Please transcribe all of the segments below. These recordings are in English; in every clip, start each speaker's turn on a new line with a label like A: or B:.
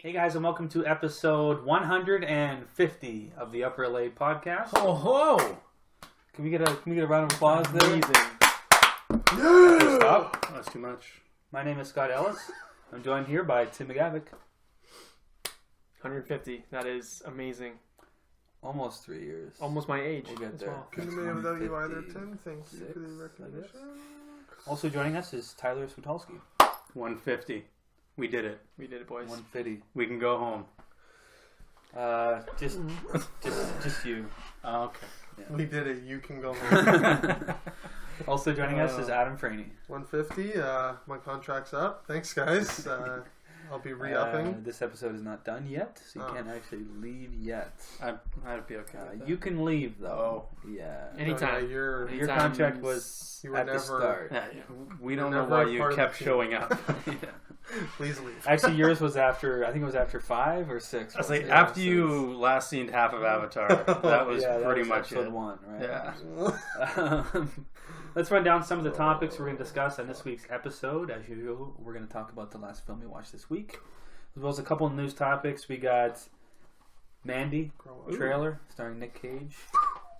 A: Hey guys, and welcome to episode 150 of the Upper LA podcast.
B: Oh ho!
A: Can we get a round of applause there?
B: Amazing.
A: Yeah! Stop.
B: That's too much.
A: My name is Scott Ellis. I'm joined here by Tim McGavick.
C: 150. That is amazing.
A: Almost 3 years.
C: Almost my age.
A: We'll get
C: as
A: there.
C: well.
D: Couldn't have been without you either, Tim. Thank you for the recognition.
A: Also joining us is Tyler Switalski.
B: 150. We did it.
C: We did it, boys.
A: 150.
B: We can go home.
A: Just you.
B: Oh, okay.
A: Yeah.
D: We did it. You can go home.
A: Also joining us is Adam Franey.
D: 150. My contract's up. Thanks, guys. I'll be re-upping.
A: This episode is not done yet, so you can't actually leave yet.
B: I'd be okay with that.
A: You can leave though. Yeah.
C: Anytime.
D: You're
A: Your contract was
D: You were
A: at the
D: never-
A: start.
B: Yeah, we don't
D: You're
B: know why
D: never
B: you
D: part of
B: kept
D: the team.
B: showing up.
A: Yeah.
D: Please leave.
A: Actually, yours was after. I think it was after 5 or 6.
B: I was like,
A: wasn't it?
B: after you last seen half of Avatar, that was
A: Yeah, that
B: pretty
A: was
B: much
A: episode
B: it.
A: 1, right?
B: Yeah.
A: Let's run down some of the topics we're going to discuss on this week's episode. As usual, we're going to talk about the last film we watched this week, as well as a couple of news topics. We got Mandy trailer starring Nick Cage.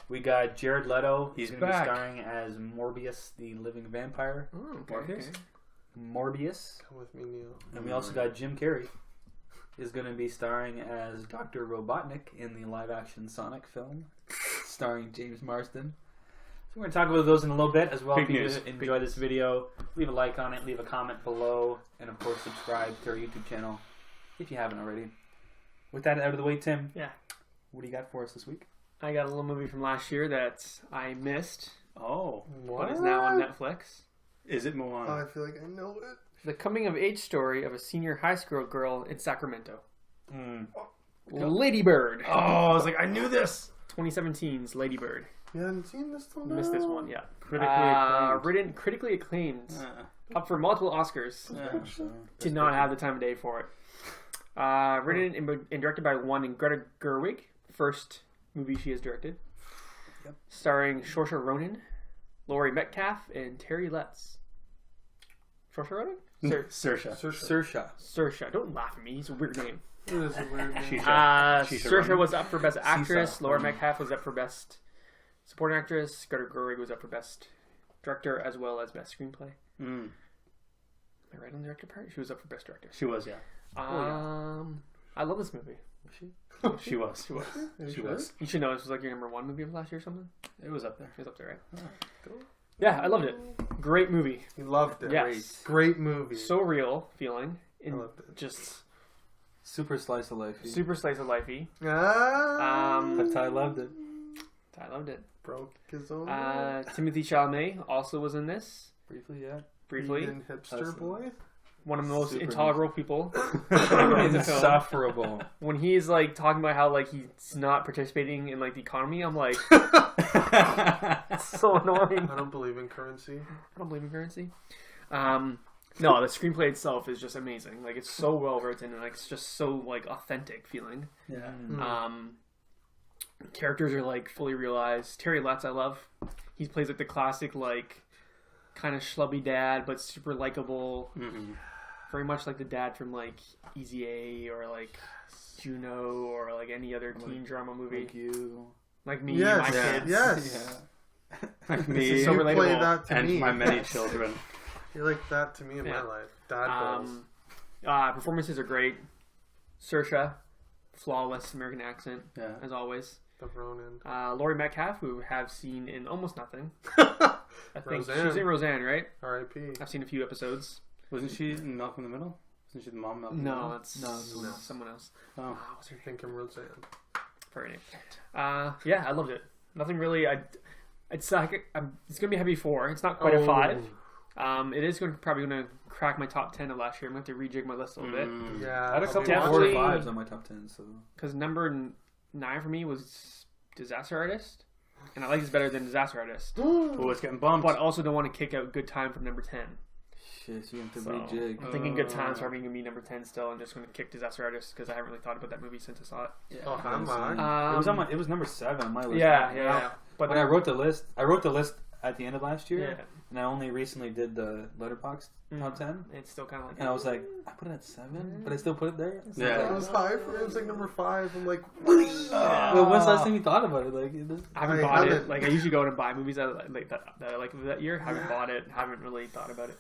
A: We got Jared Leto.
B: He's
A: going to be
B: back.
A: starring as Morbius, the living vampire.
C: Oh, okay,
B: Morbius?
C: okay.
A: Morbius.
D: Come with me, Neil.
A: And we also got Jim Carrey is going to be starring as Dr. Robotnik in the live-action Sonic film, starring James Marsden. So we're going to talk about those in a little bit as well.
B: Big
A: If you
B: news.
A: enjoy this video, leave a like on it, leave a comment below, and of course subscribe to our YouTube channel if you haven't already. With that out of the way, Tim,
C: Yeah.
A: what do you got for us this week?
C: I got a little movie from last year that I missed,
B: Oh,
C: but is now on Netflix.
B: is it Moana?
D: I feel like I know it.
C: The coming-of-age story of a senior high school girl in Sacramento. Lady Bird.
B: Oh, I was like, I knew this.
C: 2017's Lady Bird.
D: You hadn't seen this till now?
C: Missed this one, yeah.
B: Critically acclaimed.
C: Critically acclaimed. Up for multiple Oscars. Did not have the time of day for it. Written and directed by one and Greta Gerwig. First movie she has directed.
A: Yep.
C: Starring Saoirse Ronan, Laurie Metcalf, and Terry Letts. Saoirse Ronan?
B: Saoirse.
A: Saoirse.
C: Don't laugh at me. It's a weird name.
D: It is a weird name.
C: Saoirse was up for Best Actress.
A: Seesaw.
C: Laurie Metcalf was up for Best Supporting Actress. Greta Gerwig was up for Best Director as well as Best Screenplay. Am I right on the director part? She was up for Best Director.
B: She was, yeah.
C: I love this movie.
A: Was she?
B: She was.
C: She was.
B: She was.
C: You should know this was like your number 1 movie of last year or something.
B: It was up there.
C: It was up there, right? Yeah, I loved it. Great movie.
D: You loved it.
C: Yes.
D: Great movie.
C: So real feeling.
D: I loved it.
C: Just
A: Super slice of life.
C: super slice of lifey.
A: But Ty loved it.
C: I loved it.
D: Broke his own.
C: Timothy Chalamet also was in this.
A: Briefly, yeah.
C: Briefly.
D: Vegan hipster
A: That's-
D: boy.
C: One of the most
A: Super
C: intolerable people in the film.
A: Insufferable.
C: When he's like talking about how like he's not participating in like the economy, I'm like, so annoying.
D: I don't believe in currency.
C: I don't believe in currency. No, the screenplay itself is just amazing. Like it's so well written and like it's just so like authentic feeling.
B: Yeah.
C: Characters are like fully realized. Terry Letts, I love. He plays like the classic like kind of schlubby dad, but super likable. Very much like the dad from like Easy A or like Juno or like any other teen drama movie.
A: Like you.
C: Like me,
D: Yes.
C: my
B: Yeah.
C: kids.
D: Yes.
B: Like
C: This
B: me
C: is so
D: You play
C: relatable.
D: that to
B: and
D: me.
B: my many children.
D: You're like that to me in my life. Dad goals.
C: Performances are great. Saoirse, flawless American accent,
B: Yeah.
C: as always.
D: The Ronin.
C: Laurie Metcalf, who have seen in almost nothing. I think
D: Roseanne.
C: she's in Roseanne, right?
D: R.I.P.
C: I've seen a few episodes.
B: Wasn't she in Malcolm in the Middle? Wasn't she the mom in Malcolm in the
C: No,
B: Middle?
C: that's
A: No.
C: someone else.
B: Oh.
C: What's her
D: I think I'm Roseanne.
C: her name? Yeah, I loved it. Nothing really. It's like it's gonna be a heavy 4. It's not quite a 5. It is probably gonna crack my top 10 of last year. I'm gonna have to rejig my list a little bit
D: Yeah.
A: I had a couple
C: Definitely-
A: 4 to 5s on my top 10, so.
C: because number 9 for me was Disaster Artist, and I like this better than Disaster Artist.
B: Oh, it's getting bumped.
C: But also don't want to kick out Good Time from number 10.
A: Shit, so you have to
C: So,
A: rejig.
C: I'm thinking Good Time's probably going to be number 10 still. I'm just going to kick Disaster Artist because I haven't really thought about that movie since I saw it.
D: Oh, how am I?
A: It was on my. It was number 7 on my list.
C: Yeah. But
A: When I wrote the list at the end of last year,
C: Yeah.
A: and I only recently did the Letterboxd top 10,
C: It's still kind of like.
A: and I was like, I put it at 7, but I still put it there. So
B: Yeah.
D: It was high for me. It was like number 5. I'm like,
A: Well, when's the last time you thought about it? Like,
C: I haven't
D: I
C: bought it.
D: haven't.
C: Like I usually go out and buy movies that I like that year. Haven't bought it. Haven't really thought about it.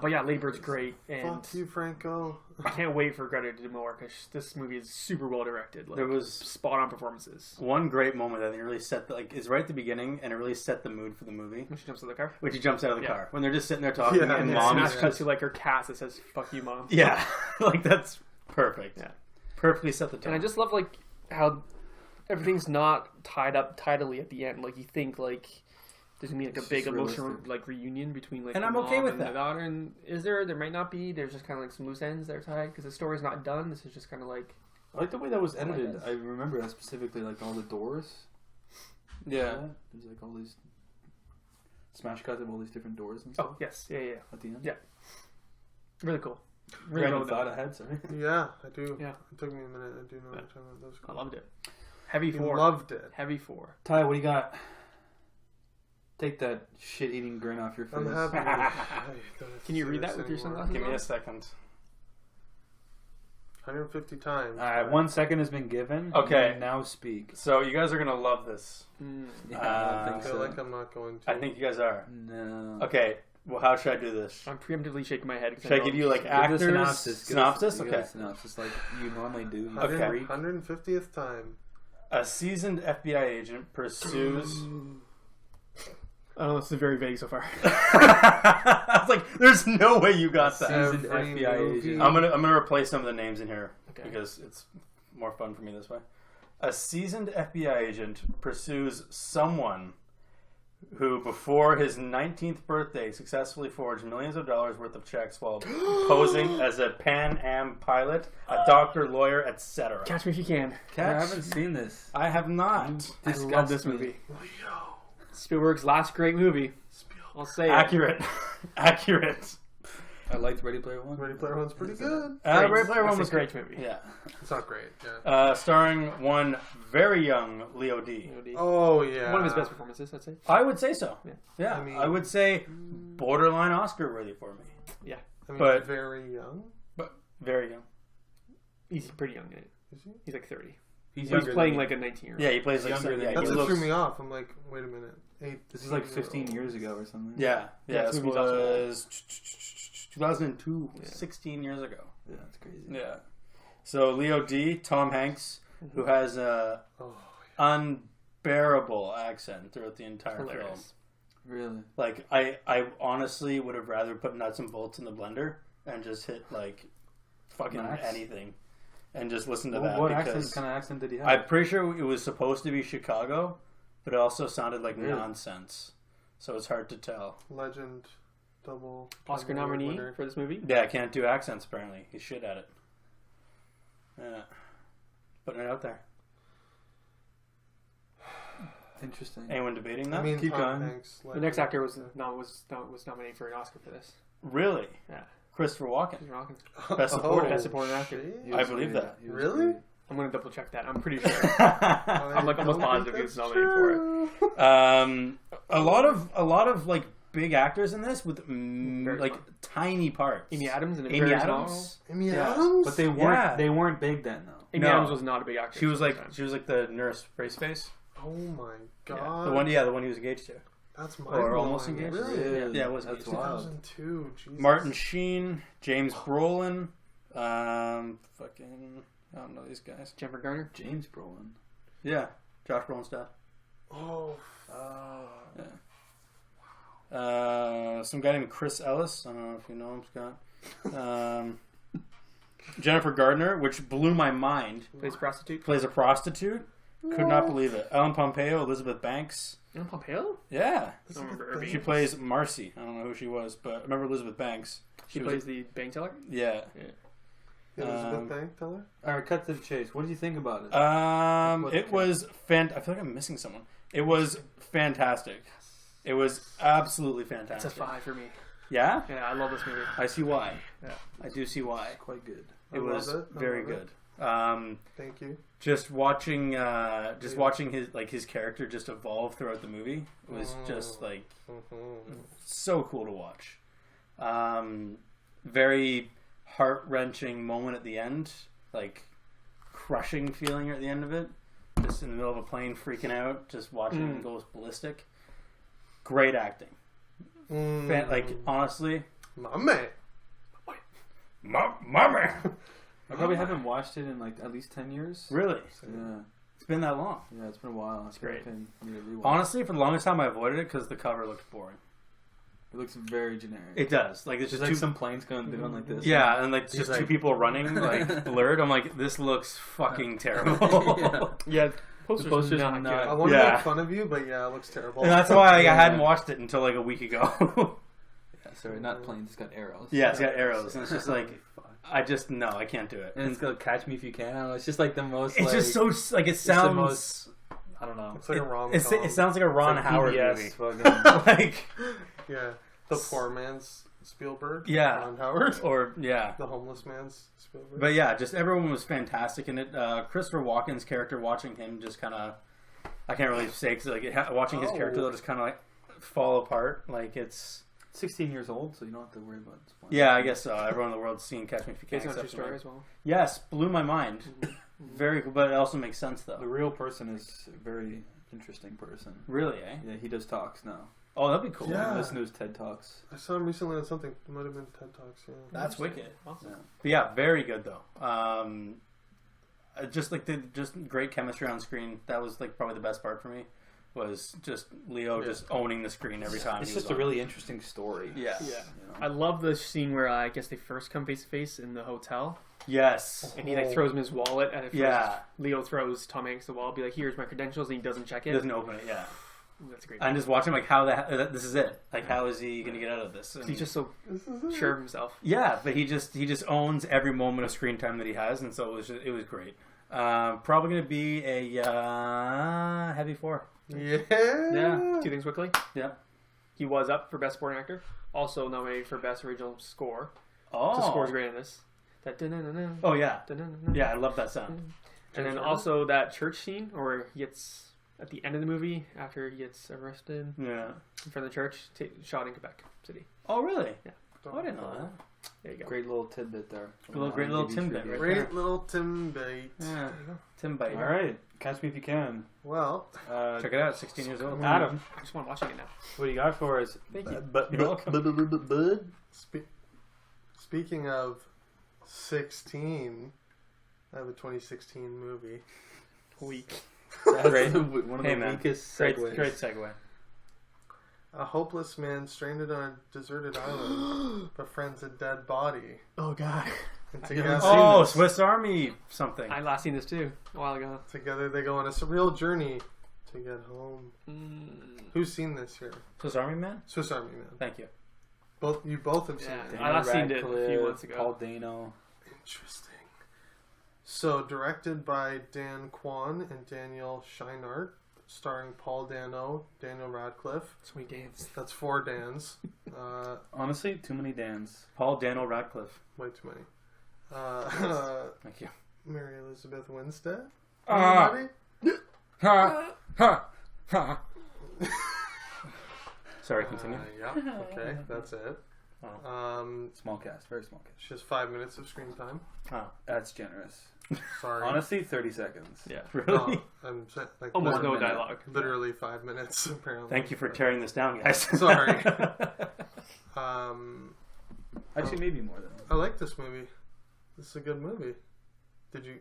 C: But yeah, Lady Bird's great, and
D: fuck you, Franco.
C: I can't wait for Greta to do more because this movie is super well directed. Like,
B: There was
C: spot on performances.
B: one great moment that I think really set is right at the beginning, and it really set the mood for the movie.
C: When she jumps in the car.
B: When she jumps out of the
C: Yeah.
B: car, when they're just sitting there talking,
D: Yeah,
B: and
C: And
B: mom
C: Smash
B: is
C: cuts to like her cat that says "fuck you, mom."
B: yeah, like that's perfect.
C: Yeah.
B: Perfectly set the tone.
C: And I just love like how everything's not tied up tidily at the end. Like you think like there's gonna be like a
A: It's
C: big
A: just
C: emotional
A: realistic.
C: like reunion between like
B: And
C: the
B: I'm okay
C: mom
B: with
C: and
B: that.
C: the daughter. And is there? There might not be. There's just kind of like some loose ends that are tied because the story's not done. This is just kind of like
A: I like the way that was
C: I like
A: edited.
C: that.
A: I remember that specifically, like all the doors.
B: yeah.
A: There's like all these smash cuts of all these different doors and stuff
C: oh yes yeah
A: at the end.
C: Yeah. really cool. Really
A: Random
C: well
A: thought
C: done.
A: ahead, sorry.
D: Yeah, I do.
C: Yeah.
D: It took me a minute. I do know what you're talking about. That was
C: I
D: cool.
C: loved it. Heavy
D: You
C: 4.
D: loved it.
C: Heavy 4.
A: Ty, what do you got? Take that shit-eating grin off your face.
D: I'm happy.
C: Can you read that with your sunglasses?
B: Give me a second.
D: 150 times.
A: All right, 1 second has been given.
B: Okay.
A: You may now speak.
B: So you guys are gonna love this.
A: Yeah, I don't
B: I
A: think
D: I feel
A: so.
D: like I'm not going to.
B: I think you guys are.
A: No.
B: Okay. Well, how should I do this?
C: I'm preemptively shaking my head. 'Cause
B: Should I
C: know
B: give you like
A: Give
B: actors?
A: the synopsis.
B: Synopsis?
A: Give
B: Okay.
A: the synopsis like you normally do. You
B: Okay.
A: freak.
D: 150th time.
B: A seasoned FBI agent pursues.
C: Oh, this is very vague so far.
B: I was like, "There's no way you got that."
A: Seasoned
D: Every
A: FBI
D: movie.
A: agent.
B: I'm gonna replace some of the names in here
C: Okay.
B: because it's more fun for me this way. A seasoned FBI agent pursues someone who, before his 19th birthday, successfully forged millions of dollars worth of checks while posing as a Pan Am pilot, a doctor, lawyer, etc.
C: Catch me if you can.
A: I haven't seen this.
B: I have not.
C: I love this movie. Spielberg's last great movie. I'll say it.
B: Accurate. Accurate.
A: I liked Ready Player One.
D: Ready Player One's pretty good.
B: Ready Player One
C: That's
B: was
C: a great movie.
B: Yeah.
D: It's not great. Yeah.
B: Starring one very young Leo D.
D: Oh yeah.
C: One of his best performances, I'd say.
B: I would say so.
C: Yeah.
B: Yeah.
D: I mean-
B: I would say borderline Oscar worthy for me.
C: Yeah.
D: I mean,
B: but-
D: very young.
B: But very young.
C: He's pretty young in it.
D: Is he?
C: He's like 30.
A: He's
C: He's playing like a 19-year-old.
B: Yeah, he plays like
A: Younger than
B: yeah,
A: me.
D: That's
B: he
D: what
B: looks,
D: threw me off. I'm like, wait a minute.
A: This is like 15 years ago or something.
B: Yeah,
C: Yeah,
B: this
C: this movie's also old.
B: was 2002,
C: Yeah.
B: 16 years ago.
A: Yeah, that's crazy.
B: Yeah. So Leo D, Tom Hanks, who has a
D: Oh,
B: unbearable accent throughout the entire film.
C: Hilarious.
A: Really?
B: Like I honestly would have rather put nuts and bolts in the blender and just hit like fucking
A: Max?
B: anything and just listen to
A: Well,
B: that
A: what
B: because
A: kind of accent did he have?
B: I'm pretty sure it was supposed to be Chicago, but it also sounded like
A: Really?
B: nonsense. So it's hard to tell.
D: legend, double
C: Oscar
D: Academy
C: nominee
D: winner.
C: for this movie.
B: Yeah, I can't do accents apparently. He's shit at it. Yeah. Putting it out there.
A: Interesting.
B: Anyone debating that?
D: I mean,
A: Keep
D: Tom
A: going.
D: Hanks,
C: The next actor was nominated for an Oscar for this.
B: Really?
C: Yeah.
B: Christopher Walken.
C: He's rocking.
B: Best supporting.
C: Best supporting actor.
D: shit.
A: He
B: I
A: was
B: believe
A: great.
B: that.
A: He was
D: Really?
A: great.
C: I'm gonna double check that. I'm pretty sure.
D: I'm
C: like almost positive he was nominated for it.
B: A lot of like big actors in this with
C: Very
B: like
C: fun.
B: tiny parts.
C: Amy Adams and
B: Amy Adams.
D: Amy
B: Yeah.
D: Adams?
A: But they weren't.
B: Yeah.
A: They weren't big then, though.
C: Amy
B: No.
C: Adams was not a big actor.
B: She was
C: at the time.
B: like the nurse brace face.
D: Oh my
C: Yeah.
D: god.
B: The one he was engaged to.
D: That's my
B: or almost engaged.
D: Really?
B: Yeah, it was
A: That's
B: engaged.
A: wild.
D: 2002. Jesus.
B: Martin Sheen, James Brolin, fucking I don't know these guys.
C: Jennifer Garner.
A: James Brolin.
B: Yeah, Josh Brolin's dad.
D: Oh.
B: Some guy named Chris Ellis. I don't know if you know him, Scott. Jennifer Gardner, which blew my mind,
C: Plays prostitute.
B: plays a prostitute. Could not believe it. Ellen Pompeo, Elizabeth Banks.
C: Ellen Pompeo?
B: Yeah,
C: I don't remember her
B: she
C: being.
B: plays Marcy. I don't know who she was, but I remember Elizabeth Banks.
C: She
B: was
C: plays the bank teller.
B: Yeah.
D: Elizabeth Bank teller?
A: All right, cut to the chase. What did you think about it?
B: It was I feel like I'm missing someone. It was fantastic. It was absolutely
C: It's a
B: fantastic.
C: 5 for me.
B: Yeah?
C: Yeah, I love this movie.
B: I see why.
C: Yeah.
B: I do see why.
A: Quite good.
B: It
D: I love
B: was
D: it. I
B: very
D: love it.
B: good.
D: Thank you.
B: Just watching his character just evolve throughout the movie was just like so cool to watch. Very heart-wrenching moment at the end, like crushing feeling at the end of it. Just in the middle of a plane, freaking out, just watching him go ballistic. Great acting. Like honestly,
D: My man.
B: my man.
A: I probably haven't watched it in like at least 10 years.
B: Really?
A: Yeah.
B: It's been that long.
A: Yeah, it's been a while. It's
C: great.
B: Honestly, for the longest time, I avoided it because the cover looked boring.
A: It looks very generic.
B: It does. Like, it's
A: Just
B: just
A: like
B: two.
A: some planes going doing like this.
B: Yeah, and like
D: It's
B: just
D: like-
B: two people running, like blurred. I'm like, this looks fucking terrible.
C: Yeah, poster's,
A: poster's
C: not
A: not-
C: good.
D: I want to
B: Yeah.
D: make fun of you, but yeah, it looks terrible.
B: And that's why like, I
A: Yeah.
B: hadn't watched it until like a week ago.
A: Yeah, sorry, not planes. It's got arrows.
B: Yeah, it's got arrows, and it's just like, I can't do it.
A: And it's gonna Catch Me If You Can. I don't know. It's just like the most.
B: It's
A: like,
B: just so like it
A: it's the
B: sounds.
A: most. I don't know.
D: It's like a rom-com.
B: It sounds like a Ron
A: It's like
B: Howard
A: PBS
B: movie.
A: fucking-
B: Like,
D: Yeah, the poor man's Spielberg.
B: Yeah.
D: Ron Howard.
B: or yeah.
D: The homeless man's Spielberg.
B: But yeah, just everyone was fantastic in it. Christopher Walken's character, watching him just kind of, I can't really say because like watching his character though just kind of like fall apart. Like it's
A: 16 years old, so you don't have to worry about spoilers.
B: yeah, I guess so. Everyone in the world's seen Catch Me If You Can.
C: Based on a true
B: except for
C: story
B: me.
C: as well.
B: Yes, blew my mind. Very cool, but it also makes sense
A: The
B: though.
A: real person is a very interesting person.
B: Really, eh?
A: Yeah, he does talks now.
B: Oh, that'd be cool.
D: Yeah.
A: Listen to his TED Talks.
D: I saw him recently on something. It might have been TED Talks. Yeah.
B: That's wicked.
C: Awesome.
A: Yeah.
B: But yeah, very good though. Just like just great chemistry on screen. That was like probably the best part for me. Was just Leo just owning the screen every time.
A: It's
B: he was
A: just a
B: on.
A: really interesting story.
B: Yeah.
C: Yeah.
A: You know?
C: I love the scene where I guess they first come face to face in the hotel,
B: Yes.
C: and he like throws him his wallet, and at first
B: Yeah.
C: Leo throws Tom Hanks the wallet, be like, "Here's my credentials," and he doesn't check
B: He
C: it.
B: doesn't open it. Yeah.
C: Ooh, that's a great.
B: I'm just watching like how this is it. Like how is he gonna get out of this? And
C: He's just so
D: This is it.
C: sure of himself.
B: yeah, but he just owns every moment of screen time that he has, and so it was great. Probably gonna be a heavy 4.
D: Yeah.
C: Yeah. Two things quickly.
B: Yeah.
C: He was up for Best Supporting Actor. Also nominated for Best Original Score.
B: Oh.
C: The score's great in this. That dun-dun-dun-dun,
B: Oh yeah.
C: dun-dun-dun-dun.
B: Yeah, I love that sound.
C: And then also that church scene where he gets at the end of the movie after he gets arrested
B: Yeah.
C: in front of the church, shot in Quebec City.
B: Oh really?
C: Yeah.
B: Oh, I didn't know that.
C: There you go.
A: Great little tidbit there.
B: Great little tidbit right
D: Great little Tim Bate.
B: Yeah. Tim Bate.
A: All right, Catch Me If You Can.
D: Well,
B: Check it out. 16 years old.
A: Adam,
C: I just want watching it now.
A: what do you got for us?
C: Thank you.
A: You're welcome.
D: speaking of 16, I have a 2016 movie.
C: Weak.
A: That's
B: Great.
A: one of
B: Hey,
A: the
B: man.
A: weakest
B: Great
A: segues.
B: segue.
D: A hopeless man stranded on a deserted island befriends a dead body.
C: Oh god.
D: And
A: I
D: together,
A: haven't seen
B: Oh,
A: this.
B: Swiss Army something.
C: I last seen this too a while ago.
D: together they go on a surreal journey to get home. Who's seen this here?
B: Swiss Army Man.
D: Swiss Army Man.
B: Thank you.
D: You both have seen
C: Yeah.
D: it.
A: Daniel
C: I last seen it a
A: Radcliffe,
C: few months ago.
A: Paul Dano.
D: Interesting. So, directed by Dan Kwan and Daniel Scheinert, starring Paul Dano, Daniel Radcliffe.
C: Sweet dance.
D: That's 4 Dans.
A: Honestly, too many Dans.
B: Paul Dano Radcliffe.
D: Way too many.
B: Thank you.
D: Mary Elizabeth Winstead.
B: Ah.
D: Anybody?
B: Ha ha ha. Sorry, continue.
D: Yeah. Okay, that's it.
A: Small cast, very small cast.
D: She has 5 minutes of screen time.
B: Oh,
A: That's generous.
D: Sorry.
A: Honestly, 30 seconds.
C: Yeah.
B: really?
D: No, I'm saying, like
C: Almost no
A: minute.
C: dialogue.
D: literally 5 minutes apparently.
B: Thank you for tearing this down, guys.
D: Sorry.
A: Actually, maybe more than
D: I like this movie. This is a good movie.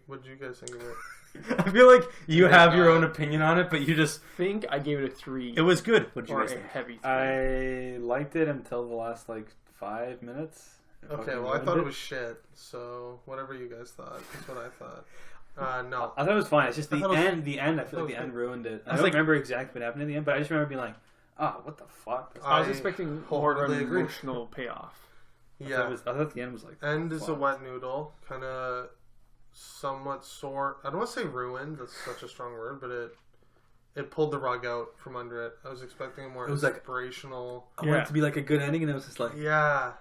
D: What did you guys think of it?
B: I feel like you have your own opinion on it, but you just
C: I think I gave it a 3.
B: it was good. What did you
C: or
B: guys
C: a
B: think?
C: heavy 3.
A: I liked it until the last 5 minutes.
D: Okay, well I thought it was shit. So whatever you guys thought, that's what I thought. No,
A: I thought it was fine. It's just
D: I
A: the
D: thought it was-
A: end. The end. I feel
D: it
A: like the
D: was
A: end
D: good.
A: ruined it. I
B: was
A: don't
B: like-
A: remember exactly what happened in the end, but I just remember being like, "Oh, what the fuck?"
C: I was
D: I
C: expecting more of
D: wholeheartedly
C: an
D: agree.
C: emotional payoff.
D: yeah.
A: I thought the end was like.
D: End is a
A: fuck.
D: wet noodle, kind of somewhat sore. I don't want to say ruined. That's such a strong word, but it pulled the rug out from under it. I was expecting a more
A: It was like-
D: inspirational.
A: I wanted
C: Yeah.
A: it to be like a good ending, and it was just like,
D: Yeah,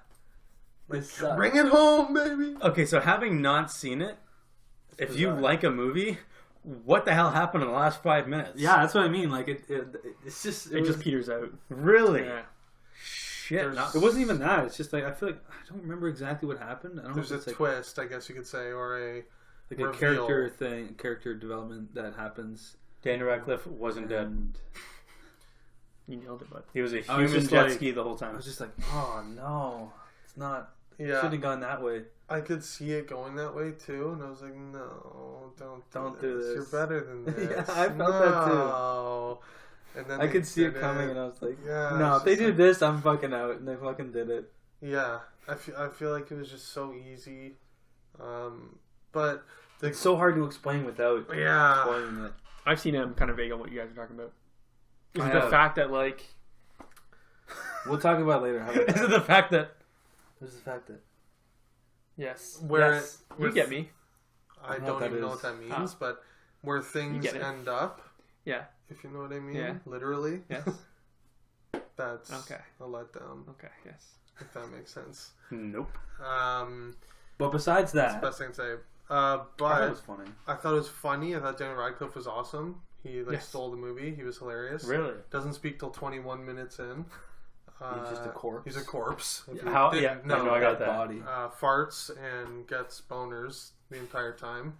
A: this sucks.
D: bring it home, baby.
B: Okay, so having not seen it, if you like a movie, what the hell happened in the last 5 minutes?
A: Yeah, that's what I mean. Like it's just
C: It just peters out.
B: Really?
C: Yeah.
B: Shit.
A: it wasn't even that. It's just like I feel like I don't remember exactly what happened. I don't
D: There's
A: know
D: a
A: if it's
D: twist, I guess you could say, or a
A: like a
D: reveal.
A: character development that happens.
B: Daniel Radcliffe wasn't dead.
A: And
C: You nailed it, bud.
B: He was a
A: I was
B: human
A: just
B: jet
A: like-
B: ski the whole
A: I
B: time.
A: was just like, oh no, it's not.
D: Yeah,
A: Shouldn't have gone that way.
D: I could see it going that way too, and I was like, no, don't
A: do this.
D: You're better than this.
A: Yeah, I felt that too.
D: No. And then
A: I
D: they
A: could see it
D: did
A: coming, and I was like,
D: Yeah,
A: no,
D: it's
A: if they
D: just
A: do
D: like-
A: this, I'm fucking out, and they fucking did it.
D: Yeah, I feel like it was just so easy, but
A: It's so hard to explain without
D: yeah,
A: explaining it.
C: I've seen him kind of vague on what you guys are talking about. Is
A: I
C: it the
A: have.
C: fact that, like...
A: We'll talk about it later. How about
B: Is
A: that?
B: it the fact that
A: What's the fact that
C: Yes.
D: where
C: Yes.
D: it,
C: You
D: with-
C: get me.
D: I
A: I don't know
D: don't
A: what that
D: even know
A: is.
D: what that means, but where things
C: get it.
D: end up,
C: Yeah.
D: if you know what I mean,
C: Yeah.
D: literally,
C: Yes.
D: that's
C: Okay.
D: a letdown,
C: Okay, yes.
D: if that makes sense.
B: Nope.
A: But besides
D: That's the
A: that,
D: best thing to say.
A: I thought it
D: But
A: was funny.
D: I thought it was funny. I thought Daniel Radcliffe was awesome. He
C: Yes.
D: stole the movie. He was hilarious.
B: Really?
D: Doesn't speak till 21 minutes in.
A: He's just a corpse.
D: He's a corpse. If you
B: How?
D: didn't
B: Yeah.
D: know.
B: No, I got that.
A: Body.
D: Farts and gets boners the entire time.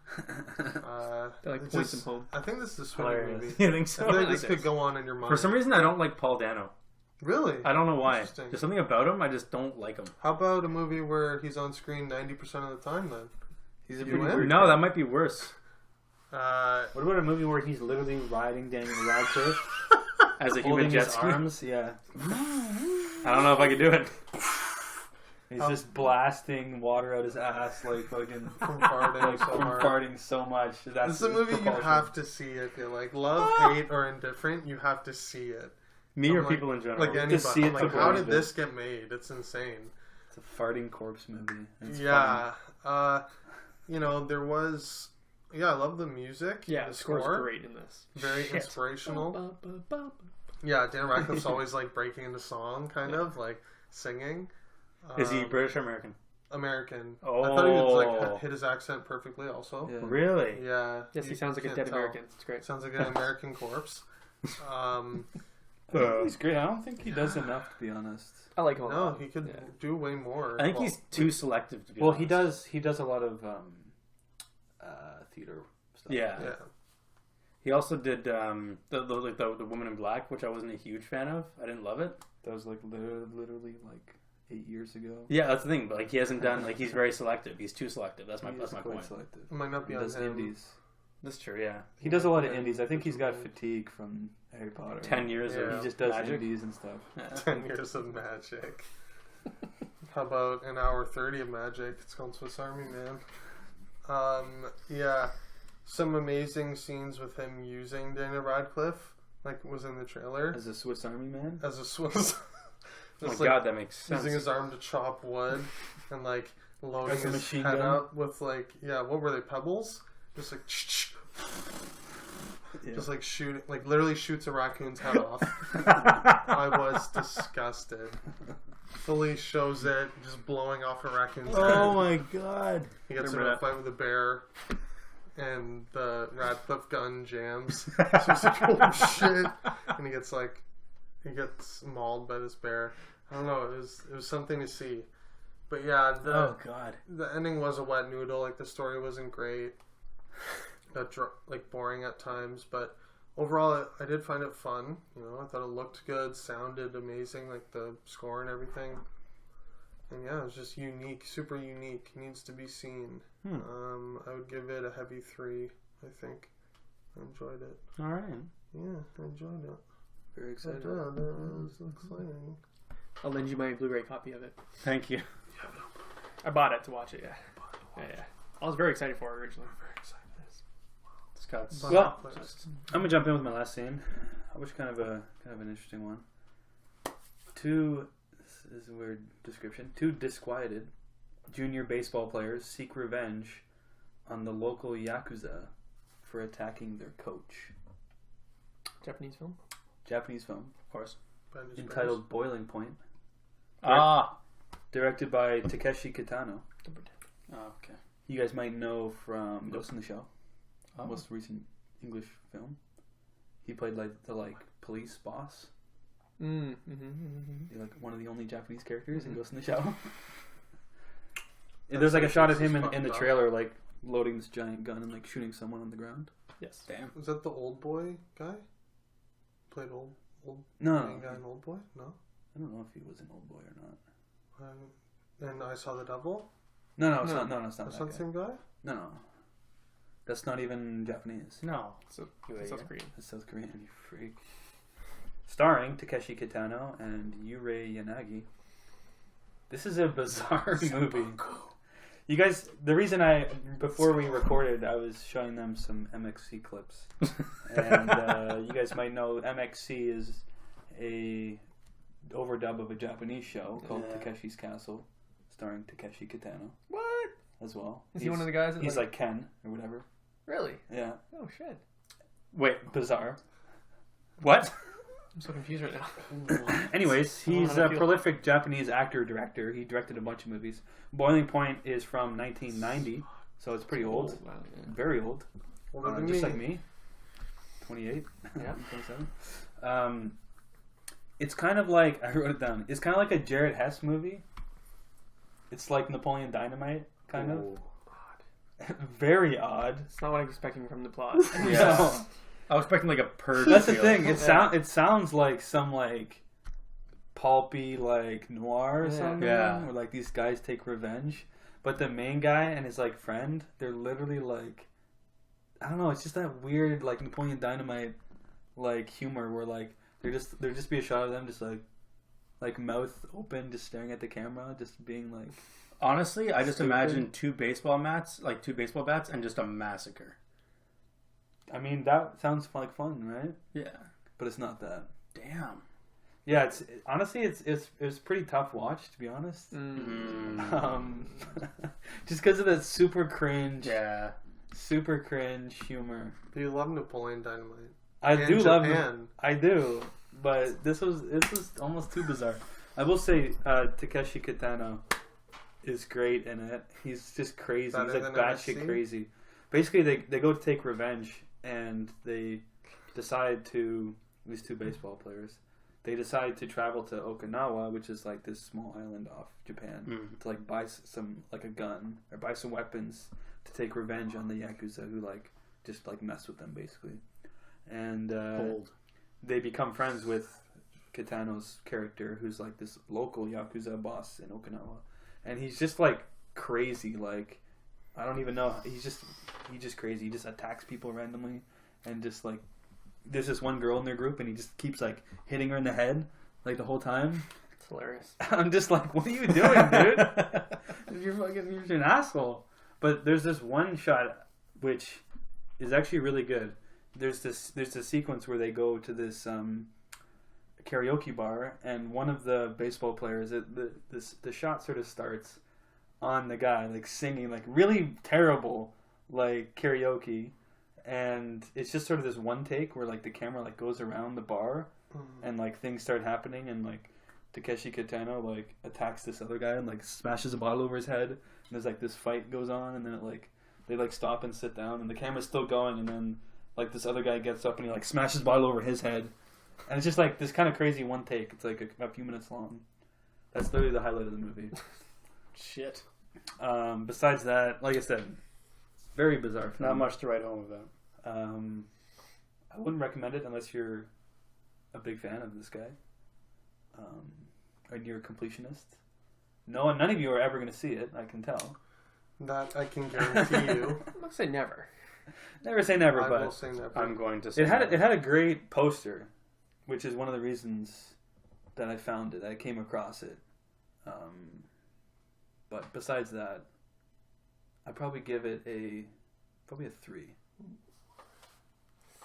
C: That, like,
D: it's
C: points
D: just-
C: him home.
D: I think this is a swimming
B: Hilarious.
D: movie.
B: You think
D: I
B: so?
D: feel like
C: like
D: this
C: this.
D: could go on in your mind.
B: For some reason, I don't like Paul Dano.
D: Really?
B: I don't know why.
D: Interesting.
B: There's something about him. I just don't like him.
D: How about a movie where he's on screen 90% of the time then?
A: He's a
D: You
A: pretty
D: win?
A: weird.
B: No, that might be worse.
A: What about a movie where he's literally riding Daniel Radcliffe,
B: As a
A: holding
B: human jet
A: his
B: ski.
A: arms? Yeah.
B: I don't know if I could do it.
A: He's just blasting water out his ass like fucking
D: from farting
A: like
D: so
A: from
D: hard.
A: farting so much. That's
D: This is a movie you
A: propulsion.
D: have to see. I feel like love, hate, or indifferent, you have to see it.
B: Me
D: I'm
B: or
D: like-
B: people in general.
D: Like anybody.
A: see it
D: I'm like,
A: to
D: how
A: believe
D: did
A: it.
D: this get made? It's insane.
A: It's a farting corpse movie. It's
D: Yeah. There was. Yeah, I love the music.
C: Yeah,
D: the
C: the score's
D: score.
C: great in this.
D: Very
C: Shit.
D: inspirational.
C: Ba-ba-ba-ba.
D: Yeah, Dan Radcliffe's always like breaking into song, kind of like singing.
B: Is he British or American?
D: American? I
B: Oh.
D: thought he would like hit his accent perfectly. Also,
A: Yeah.
B: Really?
D: yeah.
C: Yes, he
D: you
C: sounds like a
D: can't
C: dead
D: tell.
C: American. It's great.
D: Sounds like an American corpse.
A: I think he's great. I don't think he does enough, to be honest.
C: I like him a
D: No,
C: lot.
D: he could
C: Yeah.
D: do way more.
B: I think
D: Well,
B: he's too selective to be
A: Well,
B: honest.
A: he does. He does a lot of theater stuff.
B: Yeah.
D: Yeah.
B: He also did the Woman in Black, which I wasn't a huge fan of. I didn't love it.
A: That was like literally like 8 years ago.
B: Yeah, that's the thing. But like he hasn't done he's very selective. He's too selective. That's my
A: He
B: that's
A: is
B: my
A: quite
B: point.
A: selective.
D: It might not be
A: He
D: on
A: does
D: him.
A: indies.
B: That's true. Yeah.
A: He does a lot of indies. I think he's got fatigue from Harry Potter.
B: 10 years
D: Yeah.
B: of
A: He just does
B: magic.
A: indies and stuff.
B: Yeah.
D: 10 years of magic. How about an hour 30 of magic? It's called Swiss Army Man. Yeah, some amazing scenes with him using Daniel Radcliffe, like was in the trailer
A: As a Swiss Army Man.
D: as a Swiss.
B: Oh my
D: Just, like,
B: god, that makes sense.
D: using his arm to chop wood and like loading
A: As a
D: his
A: machine
D: head
A: gun?
D: up with like what were they, pebbles? Just like
A: Yeah.
D: just like shooting, like literally shoots a raccoon's head off. I was disgusted. Fully shows it just blowing off a raccoon's head.
B: Oh my god.
D: He gets
C: Remember
D: into a
C: that.
D: fight with a bear, and the Radcliffe gun jams. So he's like, "Oh shit!" And he gets mauled by this bear. I don't know. It was something to see. But yeah,
B: Oh god.
D: the ending was a wet noodle. Like the story wasn't great. Like boring at times, but overall, I did find it fun. I thought it looked good, sounded amazing, like the score and everything. And yeah, it was just unique, super unique. Needs to be seen. I would give it a heavy 3. I think I enjoyed it.
B: All right.
D: Yeah, I enjoyed it.
A: Very
D: I
A: excited.
D: did. It was exciting.
C: I'll lend you my Blu-ray copy of it.
B: Thank you.
C: I bought it to watch it. Yeah. Yeah. I was very excited for it originally.
B: Scott's
A: Well, I'm gonna jump in with my last scene, which is kind of an interesting one. This is a weird description. 2 disquieted junior baseball players seek revenge on the local yakuza for attacking their coach.
C: Japanese film.
A: Japanese film,
B: of course.
A: entitled Boiling Point,
B: Ah.
A: directed by Takeshi Kitano.
B: Oh, okay.
A: you guys might know from Ghost in the Shell,
B: Oh.
A: most recent English film. He played like the police boss. Like one of the only Japanese characters in Ghost in the Shell. There's like a shot of him in the trailer, like loading this giant gun and like shooting someone on the ground.
B: Yes.
A: Damn.
D: Was that the old boy guy? Played old
A: No,
D: guy in Old Boy? No.
A: I don't know if he was an old boy or not.
D: And I Saw the Devil?
A: No, it's not. No, it's not
D: That's
A: that
D: not the
A: guy.
D: same guy?
A: No, that's not even Japanese.
B: No.
C: So
B: You
C: South
B: idiot.
C: Korean.
A: It's South Korean. You freak. Starring Takeshi Kitano and Yurei Yanagi. This is a bizarre movie. You guys, the reason before we recorded, I was showing them some MXC clips. And you guys might know MXC is a overdub of a Japanese show called Takeshi's Castle, starring Takeshi Kitano.
C: What?
A: As well.
C: Is he one of the guys?
A: He's like Ken or whatever.
C: Really?
A: Yeah.
C: Oh shit!
B: Wait.
A: Bizarre.
B: What?
C: I'm so confused right now.
A: Anyways, he's a prolific Japanese actor-director. He directed a bunch of movies. Boiling Point is from 1990, so it's pretty old.
C: Wow, yeah.
A: Very old.
D: Older than
A: Just
D: me.
A: like me. 28.
C: Yeah.
A: 27. It's kind of like, I wrote it down, it's kind of like a Jared Hess movie. It's like Napoleon Dynamite, kind of. Very odd.
C: It's not what I'm expecting from the plot.
B: Yeah.
A: No.
B: I was expecting like a purge.
A: That's the
B: feeling.
A: thing. It sounds like some like pulpy like noir or something.
B: Yeah.
A: Where like these guys take revenge, but the main guy and his like friend, they're literally like, I don't know. It's just that weird like Napoleon Dynamite like humor where like there just be a shot of them just like mouth open, just staring at the camera, just being like.
B: Honestly, I just
A: Stupid.
B: imagine two baseball bats, and just a massacre.
A: I mean, that sounds like fun, right?
B: Yeah.
A: But it's not that.
B: Damn.
A: Yeah, it's pretty tough watch, to be honest. Just because of the super cringe humor.
D: Do you love Napoleon Dynamite?
A: I
D: And
A: do love
D: Japan.
A: it. I do, but this was almost too bizarre. I will say Takeshi Kitano is great in it. He's just crazy.
D: Better
A: He's like
D: than
A: batshit
D: MSC?
A: crazy. Basically, they go to take revenge, and they decide to, these two baseball players, they decide to travel to Okinawa, which is like this small island off Japan, to like buy a gun or buy some weapons to take revenge on the Yakuza who like just like mess with them basically. And they become friends with Kitano's character, who's like this local Yakuza boss in Okinawa. And he's just like crazy, like I don't even know. He's just crazy. He just attacks people randomly, and just like there's this one girl in their group, and he just keeps like hitting her in the head like the whole time.
C: It's hilarious.
A: I'm just like, what are you doing, dude? You're an asshole. But there's this one shot which is actually really good. There's a sequence where they go to this karaoke bar, and one of the baseball players, the shot sort of starts on the guy like singing like really terrible like karaoke, and it's just sort of this one take where like the camera like goes around the bar and like things start happening, and like Takeshi Kitano like attacks this other guy and like smashes a bottle over his head, and there's like this fight goes on, and then it like they like stop and sit down, and the camera's still going, and then like this other guy gets up and he like smashes a bottle over his head, and it's just like this kind of crazy one take. It's like a few minutes long. That's literally the highlight of the movie.
B: Shit.
A: Besides that, like I said, very bizarre film.
B: Not much to write home about.
A: I wouldn't recommend it unless you're a big fan of this guy. And you're a completionist. None of you are ever going to see it, I can tell.
D: That I can guarantee you.
C: I'm gonna say never.
A: Never say never,
D: I
A: but
D: will say never.
B: I'm going to say
A: it had a great poster, which is one of the reasons that I found it. I came across it. But besides that, I'd probably give it a 3.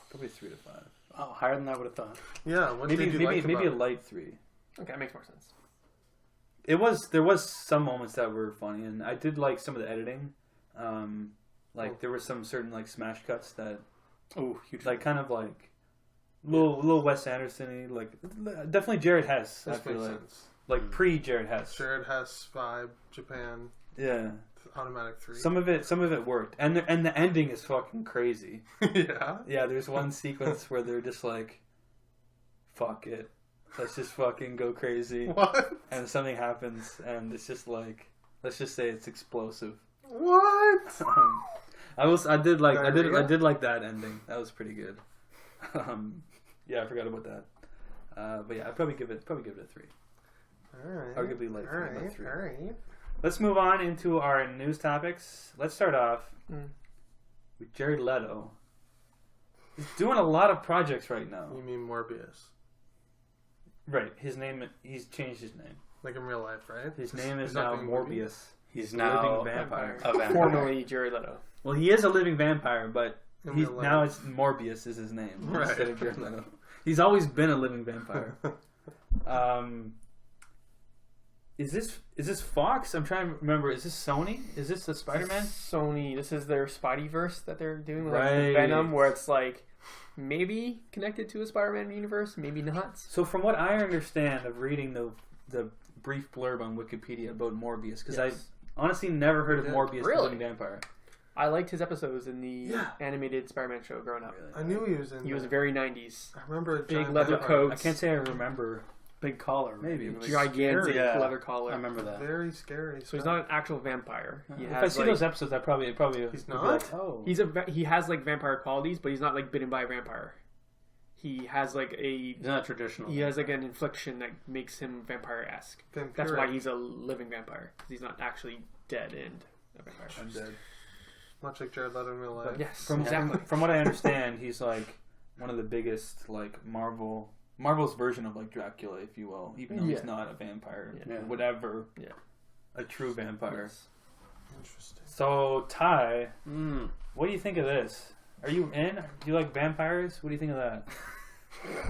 A: Probably a 3 to 5.
B: Oh, higher than I would have thought.
D: Yeah, what did you like
A: maybe a
D: about
A: light 3.
C: Okay, that makes more sense.
A: There was some moments that were funny, and I did like some of the editing. There were some certain like smash cuts that,
B: Huge.
A: like kind of like little Wes Anderson-y, like definitely Jared Hess.
D: This
A: I feel
D: makes
A: like
D: sense.
A: like pre Jared Hess.
D: Jared Hess vibe, Japan.
A: Yeah,
D: automatic 3.
A: Some of it worked, and the ending is fucking crazy.
D: Yeah.
A: Yeah, there's one sequence where they're just like, "Fuck it, let's just fucking go crazy,"
D: What?
A: and something happens, and it's just like, let's just say it's explosive.
D: What?
A: I did like that ending. That was pretty good. Yeah, I forgot about that. But yeah, I'd probably give it a 3.
D: All right.
A: Arguably like
D: All
A: 3.
D: right.
A: Let's move on into our news topics. Let's start off with Jared Leto. He's doing a lot of projects right now.
D: You mean Morbius?
A: Right. His name. He's changed his name.
D: Like in real life, right?
A: His name is
D: He's not
A: now
D: doing
A: Morbius.
D: movies?
B: He's
A: a
B: now
A: living vampire.
B: a vampire.
C: Formerly Jared Leto.
A: Well, he is a living vampire, but
D: In
A: he's
D: real life.
A: now it's Morbius is his name
D: Right.
A: instead of Jared Leto. He's always been a living vampire. Is this Fox? I'm trying to remember. Is this Sony? Is this the Spider-Man?
C: Sony. This is their Spideyverse that they're doing with
A: Right.
C: Venom, where it's like maybe connected to a Spider-Man universe, maybe not.
A: So from what I understand of reading the brief blurb on Wikipedia about Morbius, because
C: Yes.
A: I honestly never heard of
D: Yeah.
A: Morbius the
C: Really?
A: living vampire.
C: I liked his episodes in the
D: Yeah.
C: animated Spider-Man show growing up.
D: I knew he was in.
C: He was
D: there.
C: very 90s.
D: I remember a
C: big
D: giant
C: leather
D: vampire.
C: coat.
A: I can't say I remember.
B: Big collar,
A: Maybe.
B: It was
C: Gigantic
B: scary. Yeah.
C: leather collar.
B: I remember that.
D: Very scary.
C: So he's not an actual vampire. He
A: If
C: has,
A: I see
C: like,
A: those episodes, I probably
D: He's
A: would be
D: not?
A: like, oh,
C: he has like vampire qualities, but he's not like bitten by a vampire. He has like
B: He's not traditional.
C: he has like an infliction that makes him vampire-esque. That's why he's a living vampire, because he's not actually dead and a vampire.
A: I'm dead.
D: much like Jared Leto in real life.
C: Yes,
A: From from what I understand, he's like one of the biggest like Marvel's version of like Dracula, if you will, even though he's
C: Yeah.
A: not a vampire,
B: Yeah.
A: whatever,
C: Yeah.
A: a true vampire.
C: Yes.
D: Interesting.
A: So Ty,
B: Mm.
A: what do you think of this? Are you in? Do you like vampires? What do you think of that?